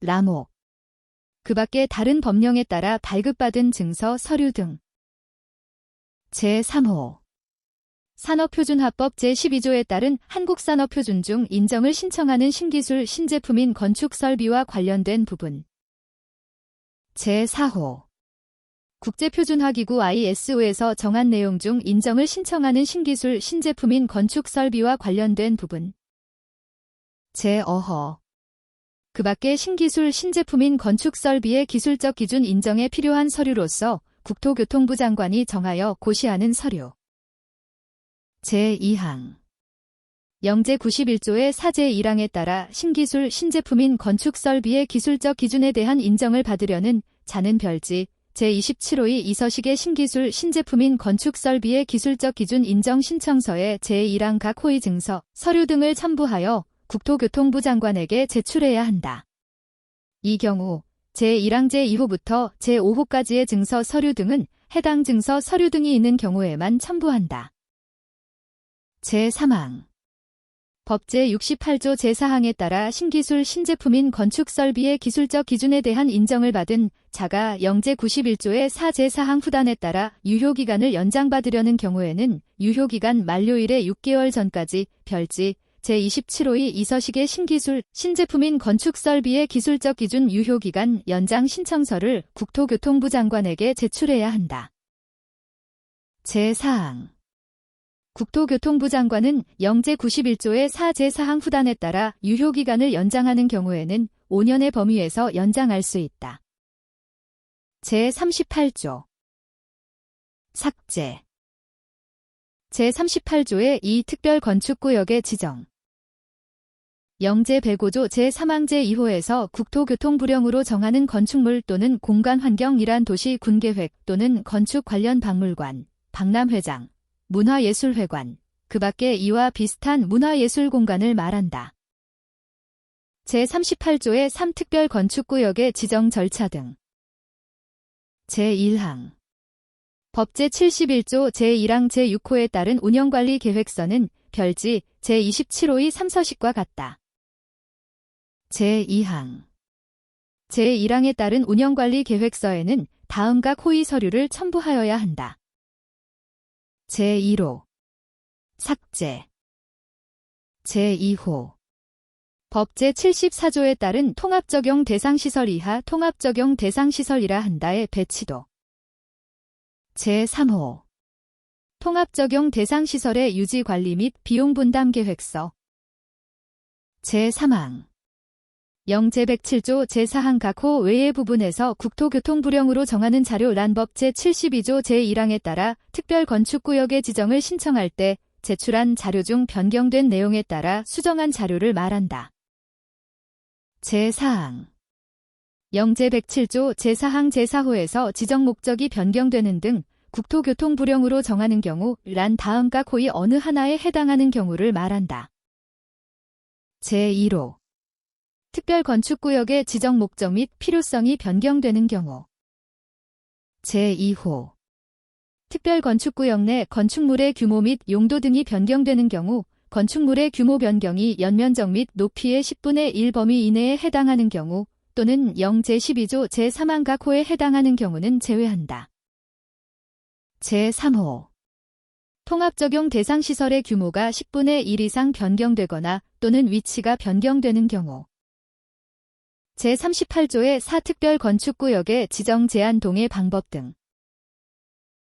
라목. 그 밖에 다른 법령에 따라 발급받은 증서, 서류 등. 제3호. 산업표준화법 제12조에 따른 한국산업표준 중 인정을 신청하는 신기술 신제품인 건축설비와 관련된 부분. 제4호. 국제표준화기구 ISO에서 정한 내용 중 인정을 신청하는 신기술 신제품인 건축설비와 관련된 부분. 제5호. 그 밖에 신기술 신제품인 건축설비의 기술적 기준 인정에 필요한 서류로서 국토교통부 장관이 정하여 고시하는 서류. 제2항. 제91조의 4제1항에 따라 신기술 신제품인 건축설비의 기술적 기준에 대한 인정을 받으려는 자는 별지 제27호의 이서식의 신기술 신제품인 건축설비의 기술적 기준 인정 신청서에 제1항 각 호의 증서, 서류 등을 첨부하여 국토교통부 장관에게 제출해야 한다. 이 경우 제1항 제2호부터 제5호까지의 증서 서류 등은 해당 증서 서류 등이 있는 경우에만 첨부한다. 제3항. 법 제68조 제4항에 따라 신기술 신제품인 건축설비의 기술적 기준에 대한 인정을 받은 자가 제91조의 4제4항 후단에 따라 유효기간을 연장받으려는 경우에는 유효기간 만료일의 6개월 전까지 별지 제27호의 이서식의 신기술 신제품인 건축설비의 기술적 기준 유효기간 연장 신청서를 국토교통부 장관에게 제출해야 한다. 제4항. 국토교통부 장관은 제91조의 4제4항 후단에 따라 유효기간을 연장하는 경우에는 5년의 범위에서 연장할 수 있다. 제38조. 삭제. 제38조의 이 특별건축구역의 지정. 제105조 제3항 제2호에서 국토교통부령으로 정하는 건축물 또는 공간환경 일환 도시 군계획 또는 건축 관련 박물관, 박람회장, 문화예술회관, 그 밖에 이와 비슷한 문화예술공간을 말한다. 제38조의 3특별건축구역의 지정 절차 등. 제1항. 법 제71조 제1항 제6호에 따른 운영관리 계획서는 별지 제27호의 3서식과 같다. 제2항. 제1항에 따른 운영관리 계획서에는 다음과 호의 서류를 첨부하여야 한다. 제1호. 삭제. 제2호. 법 제74조에 따른 통합적용 대상시설 이하 통합적용 대상시설이라 한다의 배치도. 제3호. 통합적용 대상시설의 유지관리 및 비용분담 계획서. 제3항. 제107조 제4항 각 호 외의 부분에서 국토교통부령으로 정하는 자료란 법 제72조 제1항에 따라 특별건축구역의 지정을 신청할 때 제출한 자료 중 변경된 내용에 따라 수정한 자료를 말한다. 제4항. 제107조 제4항 제4호에서 지정 목적이 변경되는 등 국토교통부령으로 정하는 경우 란 다음 각 호의 어느 하나에 해당하는 경우를 말한다. 제1호. 특별건축구역의 지정 목적 및 필요성이 변경되는 경우. 제2호. 특별건축구역 내 건축물의 규모 및 용도 등이 변경되는 경우 건축물의 규모 변경이 연면적 및 높이의 10분의 1 범위 이내에 해당하는 경우 또는 제12조 제3항 각 호에 해당하는 경우는 제외한다. 제3호. 통합적용 대상시설의 규모가 10분의 1 이상 변경되거나 또는 위치가 변경되는 경우. 제38조의 4특별건축구역의 지정 제한 동의 방법 등.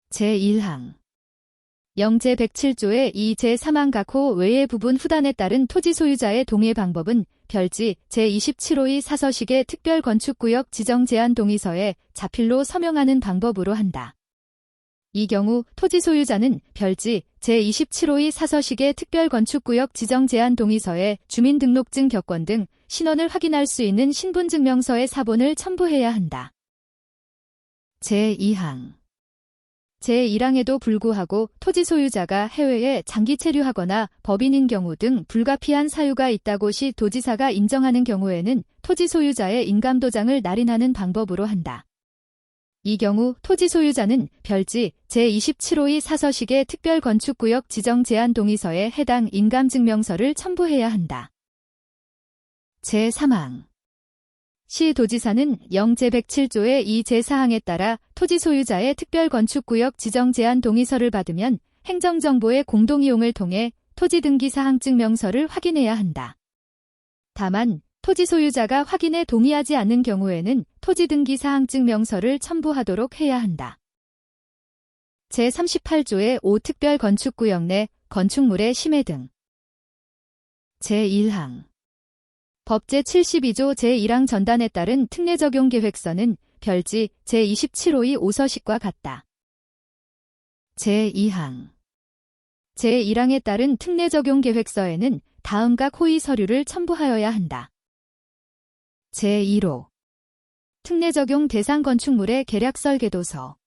제1항. 제107조의 2 제3항 각 호 외의 부분 후단에 따른 토지 소유자의 동의 방법은 별지 제27호의 사서식의 특별건축구역 지정 제한 동의서에 자필로 서명하는 방법으로 한다. 이 경우 토지 소유자는 별지 제27호의 사서식의 특별건축구역 지정 제한 동의서에 주민등록증 격권 등 신원을 확인할 수 있는 신분증명서의 사본을 첨부해야 한다. 제2항. 제1항에도 불구하고 토지 소유자가 해외에 장기 체류하거나 법인인 경우 등 불가피한 사유가 있다고 시 도지사가 인정하는 경우에는 토지 소유자의 인감도장을 날인하는 방법으로 한다. 이 경우 토지 소유자는 별지 제27호의 사서식의 특별건축구역 지정 제한 동의서에 해당 인감증명서를 첨부해야 한다. 제3항. 시도지사는 제107조의 2 제4항에 따라 토지 소유자의 특별건축구역 지정 제한 동의서를 받으면 행정정보의 공동이용을 통해 토지등기사항증명서를 확인해야 한다. 다만 토지 소유자가 확인에 동의하지 않는 경우에는 토지등기사항증명서를 첨부하도록 해야 한다. 제38조의 5 특별건축구역 내 건축물의 심해 등. 제1항. 법 제72조 제1항 전단에 따른 특례적용계획서는 별지 제27호의 5서식과 같다. 제2항. 제1항에 따른 특례적용계획서에는 다음 각 호의 서류를 첨부하여야 한다. 제1호. 특례적용 대상 건축물의 계략설계도서.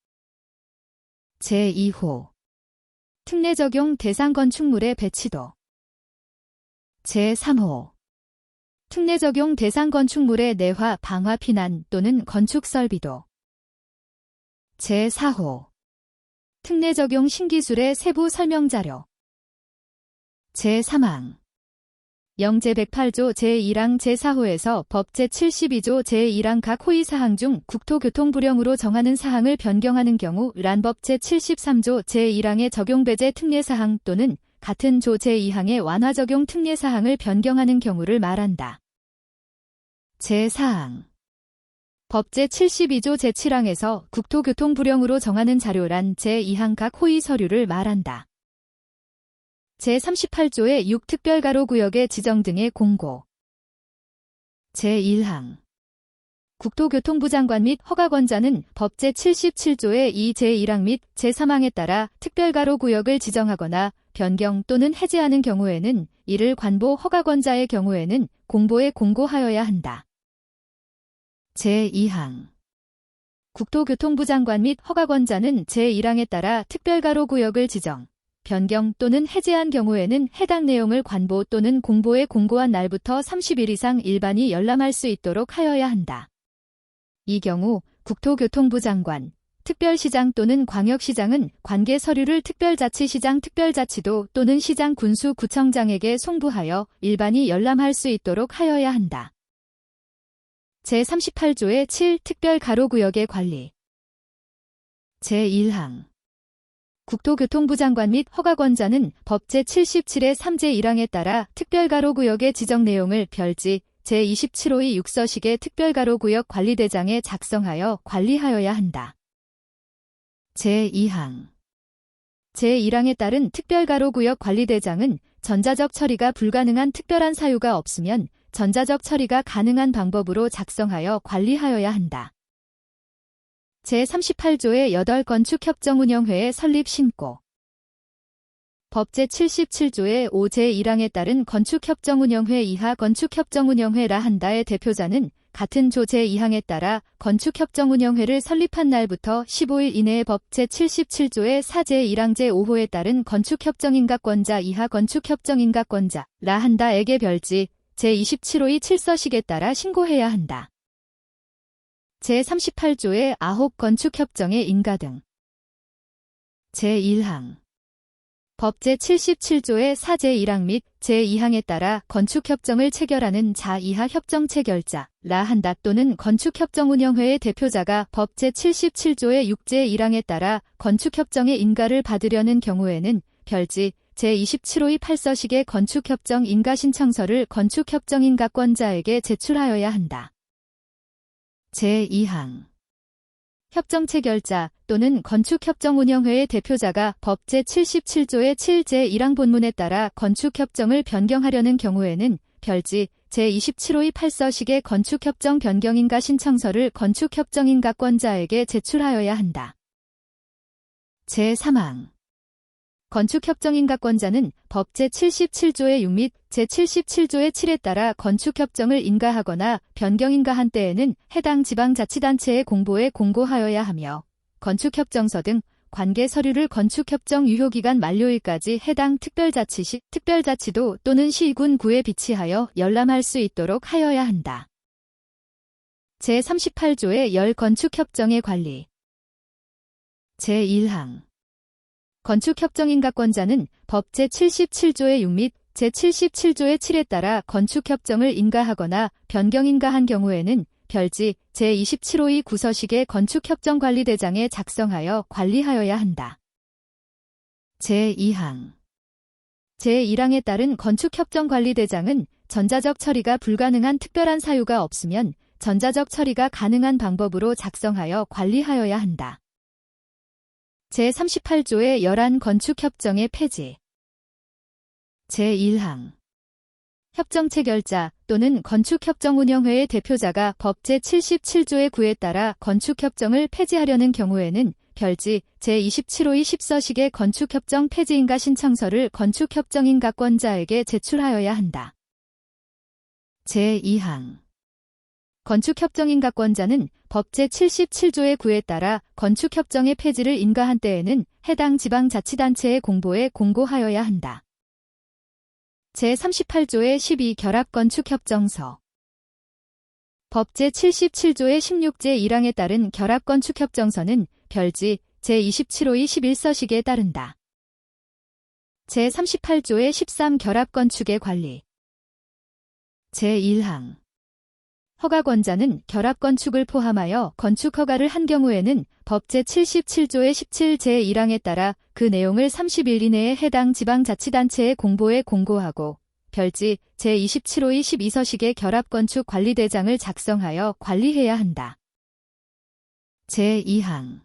제2호. 특례적용 대상 건축물의 배치도. 제3호. 특례적용 대상 건축물의 내화, 방화, 피난 또는 건축 설비도. 제4호. 특례적용 신기술의 세부 설명자료. 제3항. 제108조 제1항 제4호에서 법 제72조 제1항 각 호의 사항 중 국토교통부령으로 정하는 사항을 변경하는 경우 란 법 제73조 제1항의 적용배제 특례사항 또는 같은 조 제2항의 완화적용 특례사항을 변경하는 경우를 말한다. 제4항. 법 제72조 제7항에서 국토교통부령으로 정하는 자료란 제2항 각 호의 서류를 말한다. 제38조의 6 특별가로구역의 지정 등의 공고. 제1항. 국토교통부 장관 및 허가권자는 법 제77조의 2 제1항 및 제3항에 따라 특별가로구역을 지정하거나 변경 또는 해제하는 경우에는 이를 관보 허가권자의 경우에는 공보에 공고하여야 한다. 제2항. 국토교통부 장관 및 허가권자는 제1항에 따라 특별가로구역을 지정, 변경 또는 해제한 경우에는 해당 내용을 관보 또는 공보에 공고한 날부터 30일 이상 일반이 열람할 수 있도록 하여야 한다. 이 경우 국토교통부 장관, 특별시장 또는 광역시장은 관계 서류를 특별자치시장 특별자치도 또는 시장 군수구청장에게 송부하여 일반이 열람할 수 있도록 하여야 한다. 제38조의 7 특별가로구역의 관리. 제1항 국토교통부 장관 및 허가권자는 법 제77의 3제 1항에 따라 특별가로구역의 지정 내용을 별지 제27호의 6서식의 특별가로구역 관리대장에 작성하여 관리하여야 한다. 제2항 제1항에 따른 특별가로구역 관리대장은 전자적 처리가 불가능한 특별한 사유가 없으면 전자적 처리가 가능한 방법으로 작성하여 관리하여야 한다. 제38조의 8건축협정운영회의 설립 신고. 법 제77조의 5제 1항에 따른 건축협정운영회 이하 건축협정운영회라 한다의 대표자는 같은 조 제2항에 따라 건축협정운영회를 설립한 날부터 15일 이내에 법 제77조의 4제 1항 제5호에 따른 건축협정인가권자 이하 건축협정인가권자라 한다에게 별지 제27호의 7서식에 따라 신고해야 한다. 제38조의 9 건축협정의 인가 등. 제1항 법 제77조의 4제 1항 및 제2항에 따라 건축협정을 체결하는 자 이하 협정 체결자라 한다 또는 건축협정운영회의 대표자가 법 제77조의 6제 1항에 따라 건축협정의 인가를 받으려는 경우에는 별지 제27호의 8서식의 건축협정 인가 신청서를 건축협정인가권자에게 제출하여야 한다. 제2항 협정 체결자 또는 건축협정운영회의 대표자가 법 제77조의 7제 1항 본문에 따라 건축협정을 변경하려는 경우에는 별지 제27호의 8서식의 건축협정 변경인가 신청서를 건축협정인가권자에게 제출하여야 한다. 제3항 건축협정인가권자는 법 제77조의 6 및 제77조의 7에 따라 건축협정을 인가하거나 변경인가한 때에는 해당 지방자치단체에 공보에 공고하여야 하며 건축협정서 등 관계 서류를 건축협정 유효기간 만료일까지 해당 특별자치시, 특별자치도 또는 시군구에 비치하여 열람할 수 있도록 하여야 한다. 제38조의 10 건축협정의 관리. 제1항 건축협정인가권자는 법 제77조의 6 및 제77조의 7에 따라 건축협정을 인가하거나 변경인가한 경우에는 별지 제27호의 9서식의 건축협정관리대장에 작성하여 관리하여야 한다. 제2항 제1항에 따른 건축협정관리대장은 전자적 처리가 불가능한 특별한 사유가 없으면 전자적 처리가 가능한 방법으로 작성하여 관리하여야 한다. 제38조의 11 건축협정의 폐지. 제1항 협정 체결자 또는 건축협정운영회의 대표자가 법 제77조의 9에 따라 건축협정을 폐지하려는 경우에는 별지 제27호의 10서식의 건축협정 폐지인가 신청서를 건축협정인가권자에게 제출하여야 한다. 제2항 건축협정인가권자는 법 제77조의 9에 따라 건축협정의 폐지를 인가한 때에는 해당 지방자치단체의 공보에 공고하여야 한다. 제38조의 12 결합건축협정서. 법 제77조의 16제 1항에 따른 결합건축협정서는 별지 제27호의 11서식에 따른다. 제38조의 13 결합건축의 관리. 제1항 허가권자는 결합건축을 포함하여 건축허가를 한 경우에는 법 제77조의 17제 1항에 따라 그 내용을 30일 이내에 해당 지방자치단체에 공보에 공고하고 별지 제27호의 12서식의 결합건축 관리대장을 작성하여 관리해야 한다. 제2항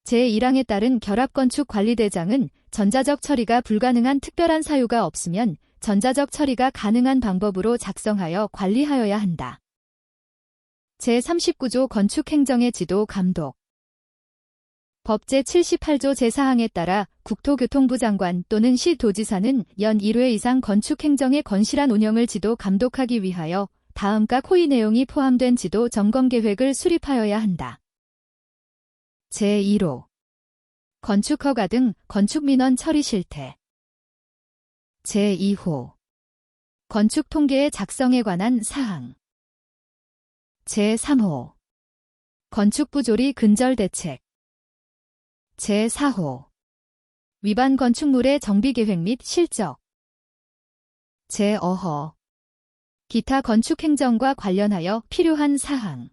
제1항에 따른 결합건축 관리대장은 전자적 처리가 불가능한 특별한 사유가 없으면 전자적 처리가 가능한 방법으로 작성하여 관리하여야 한다. 제39조 건축행정의 지도 감독. 법 제78조 제4항에 따라 국토교통부 장관 또는 시도지사는 연 1회 이상 건축행정의 건실한 운영을 지도 감독하기 위하여 다음과 호의 내용이 포함된 지도 점검계획을 수립하여야 한다. 제1호 건축허가 등 건축민원 처리 실태. 제2호 건축통계의 작성에 관한 사항. 제3호 건축부조리 근절대책. 제4호 위반 건축물의 정비계획 및 실적. 제5호 기타 건축행정과 관련하여 필요한 사항.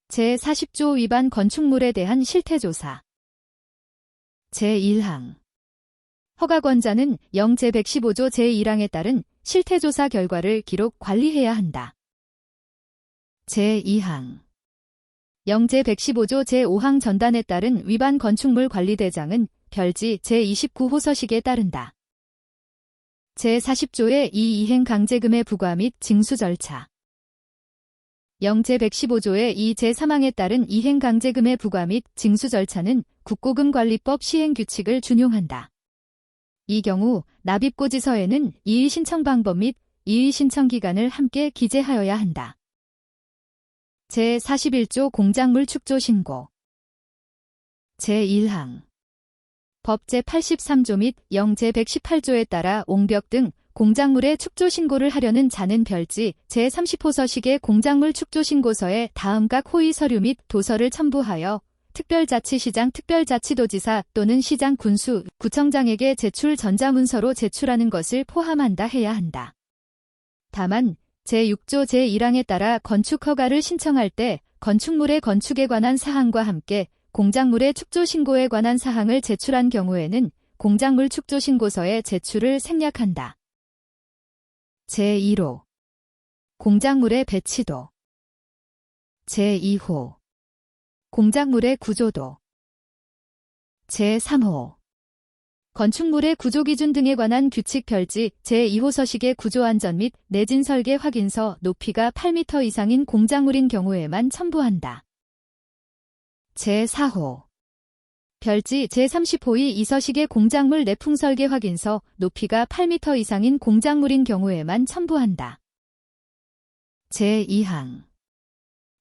제40조 위반 건축물에 대한 실태조사. 제1항. 허가권자는 영 제115조 제1항에 따른 실태조사 결과를 기록 관리해야 한다. 제2항. 영 제115조 제5항 전단에 따른 위반 건축물 관리대장은 별지 제29호 서식에 따른다. 제40조의 이 이행 강제금의 부과 및 징수 절차. 영 제115조의 이 제3항에 따른 이행 강제금의 부과 및 징수 절차는 국고금관리법 시행규칙을 준용한다. 이 경우 납입고지서에는 이의 신청 방법 및 이의 신청 기간을 함께 기재하여야 한다. 제41조 공작물 축조 신고. 제1항. 법 제83조 및 영 제118조에 따라 옹벽 등 공작물의 축조 신고를 하려는 자는 별지 제30호 서식의 공작물 축조 신고서에 다음 각 호의 서류 및 도서를 첨부하여 특별자치시장 특별자치도지사 또는 시장 군수 구청장에게 제출 전자문서로 제출하는 것을 포함한다 해야 한다. 다만 제6조 제1항에 따라 건축허가를 신청할 때 건축물의 건축에 관한 사항과 함께 공작물의 축조 신고에 관한 사항을 제출한 경우에는 공작물 축조 신고서의 제출을 생략한다. 제1호. 공작물의 배치도. 제2호. 공작물의 구조도. 제3호. 건축물의 구조기준 등에 관한 규칙 별지 제2호 서식의 구조안전 및 내진 설계 확인서 높이가 8m 이상인 공작물인 경우에만 첨부한다. 제4호. 별지 제30호의 이 서식의 공작물 내풍 설계 확인서 높이가 8m 이상인 공작물인 경우에만 첨부한다. 제2항.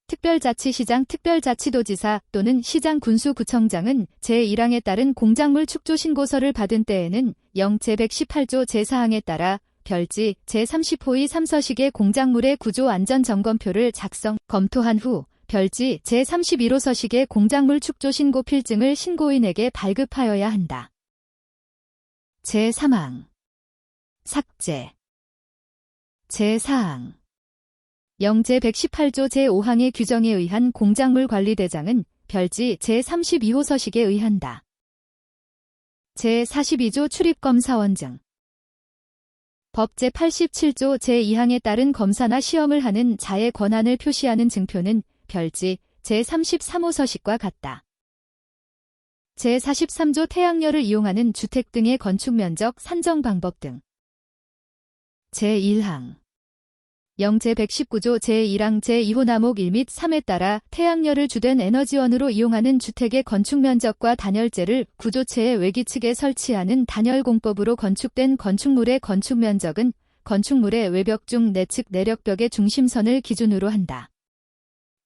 특별자치시장 특별자치도지사 또는 시장 군수구청장은 제1항에 따른 공작물 축조 신고서를 받은 때에는 영 제118조 제4항에 따라 별지 제30호의 3서식의 공작물의 구조 안전 점검표를 작성, 검토한 후 별지 제31호 서식의 공작물 축조 신고 필증을 신고인에게 발급하여야 한다. 제3항. 삭제. 제4항. 영 제118조 제5항의 규정에 의한 공작물 관리대장은 별지 제32호 서식에 의한다. 제42조 출입검사원증. 법 제87조 제2항에 따른 검사나 시험을 하는 자의 권한을 표시하는 증표는 별지 제33호 서식과 같다. 제43조 태양열을 이용하는 주택 등의 건축면적 산정 방법 등. 제1항. 영 제119조 제1항 제2호 남목 1 및 3에 따라 태양열을 주된 에너지원으로 이용하는 주택의 건축면적과 단열재를 구조체의 외기측에 설치하는 단열공법으로 건축된 건축물의 건축면적은 건축물의 외벽 중 내측 내력벽의 중심선을 기준으로 한다.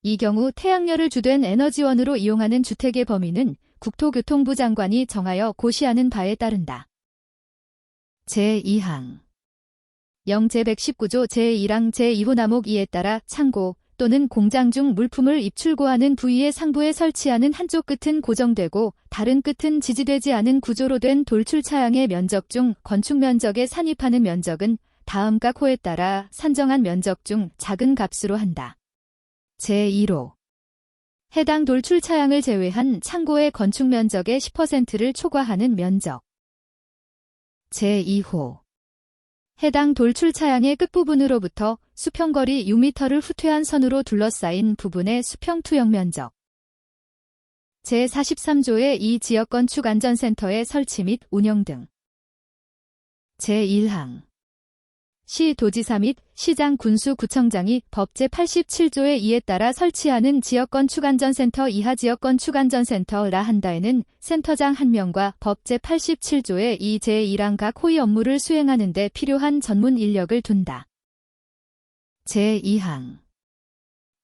이 경우 태양열을 주된 에너지원으로 이용하는 주택의 범위는 국토교통부 장관이 정하여 고시하는 바에 따른다. 제2항. 영 제119조 제1항 제2호 남목 2에 따라 창고 또는 공장 중 물품을 입출고하는 부위의 상부에 설치하는 한쪽 끝은 고정되고 다른 끝은 지지되지 않은 구조로 된 돌출 차양의 면적 중 건축 면적에 산입하는 면적은 다음 각 호에 따라 산정한 면적 중 작은 값으로 한다. 제1호. 해당 돌출 차양을 제외한 창고의 건축 면적의 10%를 초과하는 면적. 제2호. 해당 돌출 차양의 끝부분으로부터 수평거리 6m를 후퇴한 선으로 둘러싸인 부분의 수평 투영 면적. 제43조의 이 지역건축안전센터의 설치 및 운영 등. 제1항. 시 도지사 및 시장 군수구청장이 법 제87조의 2에 따라 설치하는 지역건축안전센터 이하 지역건축안전센터라 한다에는 센터장 1명과 법 제87조의 2 제1항 각 호의 업무를 수행하는 데 필요한 전문 인력을 둔다. 제2항.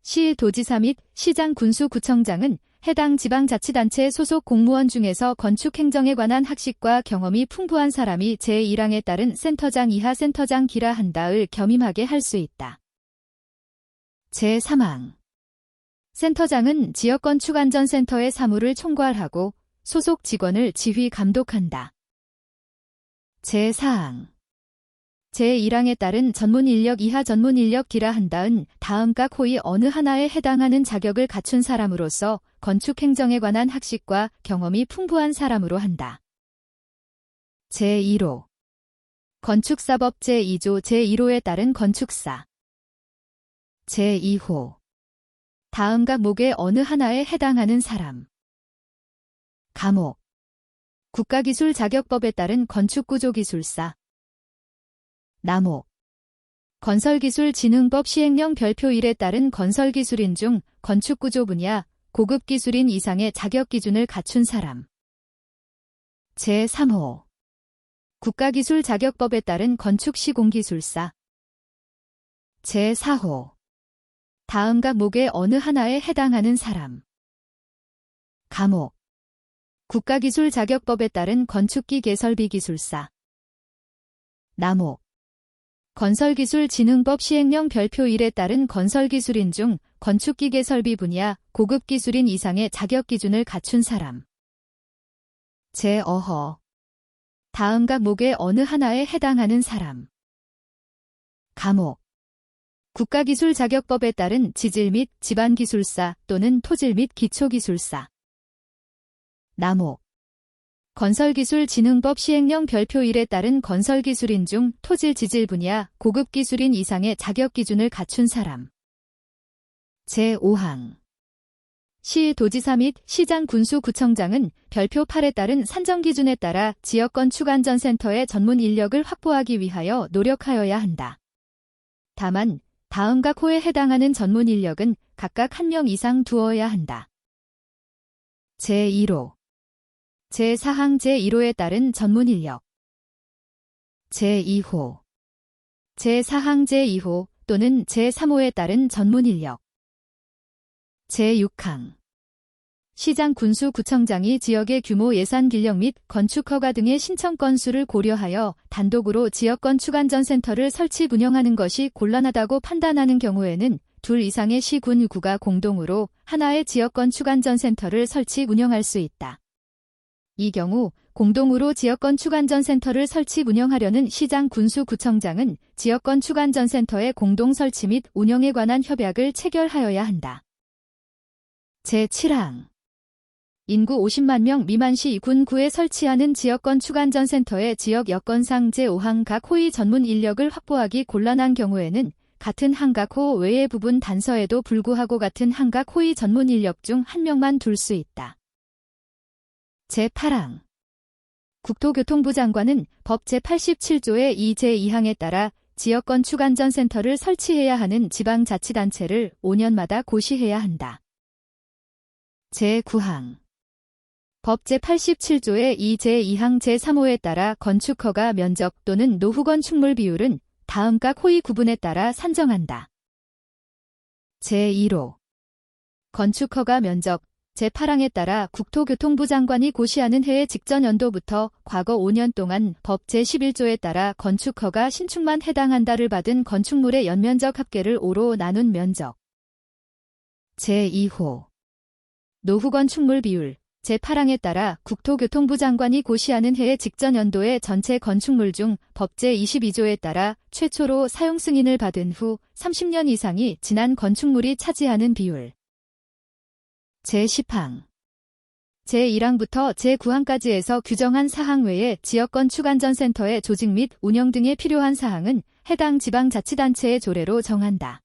시 도지사 및 시장 군수구청장은 해당 지방자치단체 소속 공무원 중에서 건축행정에 관한 학식과 경험이 풍부한 사람이 제1항에 따른 센터장 이하 센터장 기라 한다을 겸임하게 할 수 있다. 제3항. 센터장은 지역건축안전센터의 사무를 총괄하고 소속 직원을 지휘 감독한다. 제4항. 제1항에 따른 전문인력 이하 전문인력 기라 한다은 다음과 호의 어느 하나에 해당하는 자격을 갖춘 사람으로서 건축행정에 관한 학식과 경험이 풍부한 사람으로 한다. 제1호 건축사법 제2조 제1호에 따른 건축사. 제2호 다음 각목의 어느 하나에 해당하는 사람. 가목 국가기술자격법에 따른 건축구조기술사. 나목 건설기술진흥법 시행령 별표 1에 따른 건설기술인 중 건축구조 분야 고급기술인 이상의 자격기준을 갖춘 사람. 제3호 국가기술자격법에 따른 건축시공기술사. 제4호 다음 각목의 어느 하나에 해당하는 사람. 가목 국가기술자격법에 따른 건축기 개설비기술사. 나목 건설기술진흥법 시행령 별표 1에 따른 건설기술인 중 건축기계 설비 분야 고급기술인 이상의 자격기준을 갖춘 사람. 제5호 다음 각목의 어느 하나에 해당하는 사람. 가목 국가기술자격법에 따른 지질 및 지반기술사 또는 토질 및 기초기술사. 나목 건설기술진흥법 시행령 별표 1에 따른 건설기술인 중 토질 지질 분야 고급기술인 이상의 자격기준을 갖춘 사람. 제5항 시 도지사 및 시장 군수구청장은 별표 8에 따른 산정기준에 따라 지역건축안전센터의 전문 인력을 확보하기 위하여 노력하여야 한다. 다만 다음 각 호에 해당하는 전문 인력은 각각 1명 이상 두어야 한다. 제1호 제4항 제1호에 따른 전문 인력. 제2호 제4항 제2호 또는 제3호에 따른 전문 인력. 제6항 시장 군수구청장이 지역의 규모 예산 기력 및 건축허가 등의 신청 건수를 고려하여 단독으로 지역건축안전센터를 설치 운영하는 것이 곤란하다고 판단하는 경우에는 2 이상의 시, 군, 구가 공동으로 하나의 지역건축안전센터를 설치 운영할 수 있다. 이 경우 공동으로 지역건축안전센터를 설치 운영하려는 시장 군수구청장은 지역건축안전센터의 공동 설치 및 운영에 관한 협약을 체결하여야 한다. 제7항 인구 50만 명 미만 시, 군, 구에 설치하는 지역건축안전센터의 지역 여건상 제5항 각 호의 전문 인력을 확보하기 곤란한 경우에는 같은 한각 호 외의 부분 단서에도 불구하고 같은 한각 호의 전문 인력 중 1명만 둘 수 있다. 제8항 국토교통부 장관은 법 제87조의 2 제2항에 따라 지역건축안전센터를 설치해야 하는 지방자치단체를 5년마다 고시해야 한다. 제9항 법 제87조의 2 제2항 제3호에 따라 건축허가 면적 또는 노후 건축물 비율은 다음 각 호의 구분에 따라 산정한다. 제1호 건축허가 면적 제8항에 따라 국토교통부 장관이 고시하는 해의 직전 연도부터 과거 5년 동안 법 제11조에 따라 건축허가 신축만 해당한다를 받은 건축물의 연면적 합계를 5로 나눈 면적. 제2호 노후 건축물 비율 제8항에 따라 국토교통부 장관이 고시하는 해의 직전 연도의 전체 건축물 중 법 제22조에 따라 최초로 사용 승인을 받은 후 30년 이상이 지난 건축물이 차지하는 비율. 제10항 제1항부터 제9항까지에서 규정한 사항 외에 지역건축안전센터의 조직 및 운영 등에 필요한 사항은 해당 지방자치단체의 조례로 정한다.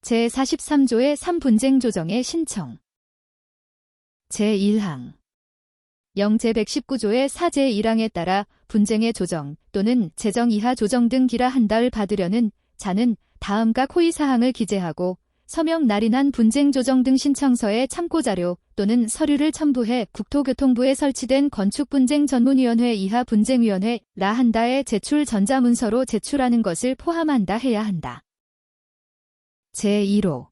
제43조의 3 분쟁 조정의 신청. 제1항 0 제119조의 4 제1항에 따라 분쟁의 조정 또는 재정 이하 조정 등 기라 한다를 받으려는 자는 다음 각 호의 사항을 기재하고 서명 날인한 분쟁 조정 등 신청서의 참고자료 또는 서류를 첨부해 국토교통부에 설치된 건축분쟁전문위원회 이하 분쟁위원회 라 한다에 제출 전자문서로 제출하는 것을 포함한다 해야 한다. 제1호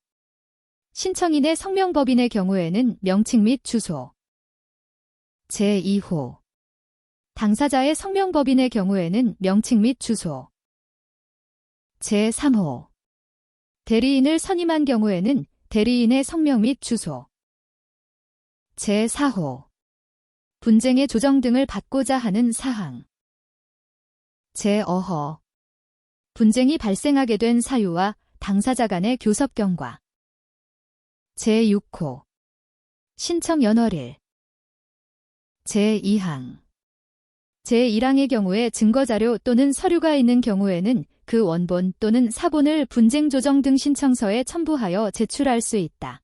신청인의 성명법인의 경우에는 명칭 및 주소. 제2호 당사자의 성명법인의 경우에는 명칭 및 주소. 제3호 대리인을 선임한 경우에는 대리인의 성명 및 주소. 제4호 분쟁의 조정 등을 받고자 하는 사항. 제5호 분쟁이 발생하게 된 사유와 당사자 간의 교섭 경과. 제6호 신청 연월일. 제2항 제1항의 경우에 증거자료 또는 서류가 있는 경우에는 그 원본 또는 사본을 분쟁 조정 등 신청서에 첨부하여 제출할 수 있다.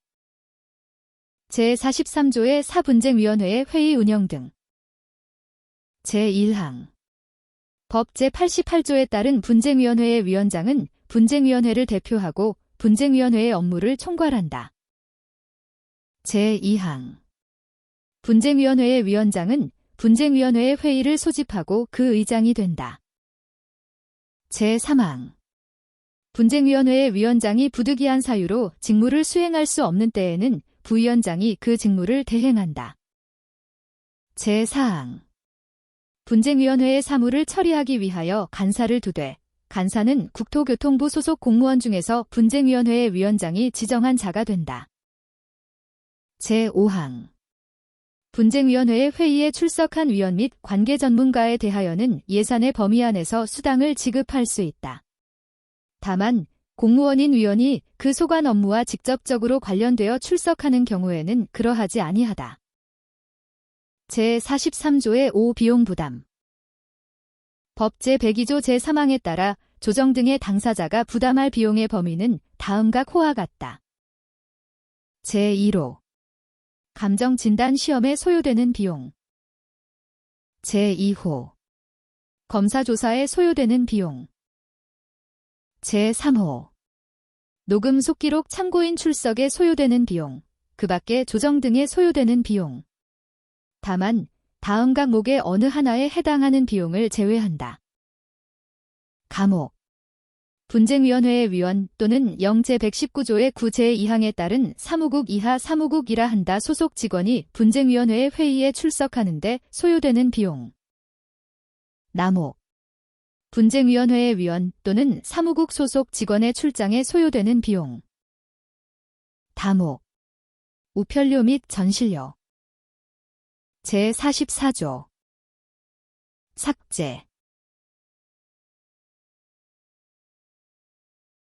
제43조의 사분쟁위원회의 회의 운영 등. 제1항 법 제88조에 따른 분쟁위원회의 위원장은 분쟁위원회를 대표하고 분쟁위원회의 업무를 총괄한다. 제2항 분쟁위원회의 위원장은 분쟁위원회의 회의를 소집하고 그 의장이 된다. 제3항 분쟁위원회의 위원장이 부득이한 사유로 직무를 수행할 수 없는 때에는 부위원장이 그 직무를 대행한다. 제4항 분쟁위원회의 사무를 처리하기 위하여 간사를 두되 간사는 국토교통부 소속 공무원 중에서 분쟁위원회의 위원장이 지정한 자가 된다. 제5항 분쟁위원회의 회의에 출석한 위원 및 관계 전문가에 대하여는 예산의 범위 안에서 수당을 지급할 수 있다. 다만 공무원인 위원이 그 소관 업무와 직접적으로 관련되어 출석하는 경우에는 그러하지 아니하다. 제43조의 5 비용 부담. 법 제102조 제3항에 따라 조정 등의 당사자가 부담할 비용의 범위는 다음과 코와 같다. 제1호 감정진단 시험에 소요되는 비용. 제2호 검사조사에 소요되는 비용. 제3호 녹음 속기록 참고인 출석에 소요되는 비용, 그 밖에 조정 등에 소요되는 비용. 다만 다음 항목의 어느 하나에 해당하는 비용을 제외한다. 감옥 분쟁위원회의 위원 또는 영 제119조의 9 제2항에 따른 사무국 이하 사무국이라 한다 소속 직원이 분쟁위원회의 회의에 출석하는데 소요되는 비용. 남옥 분쟁위원회의 위원 또는 사무국 소속 직원의 출장에 소요되는 비용. 다목 우편료 및 전실료. 제44조 삭제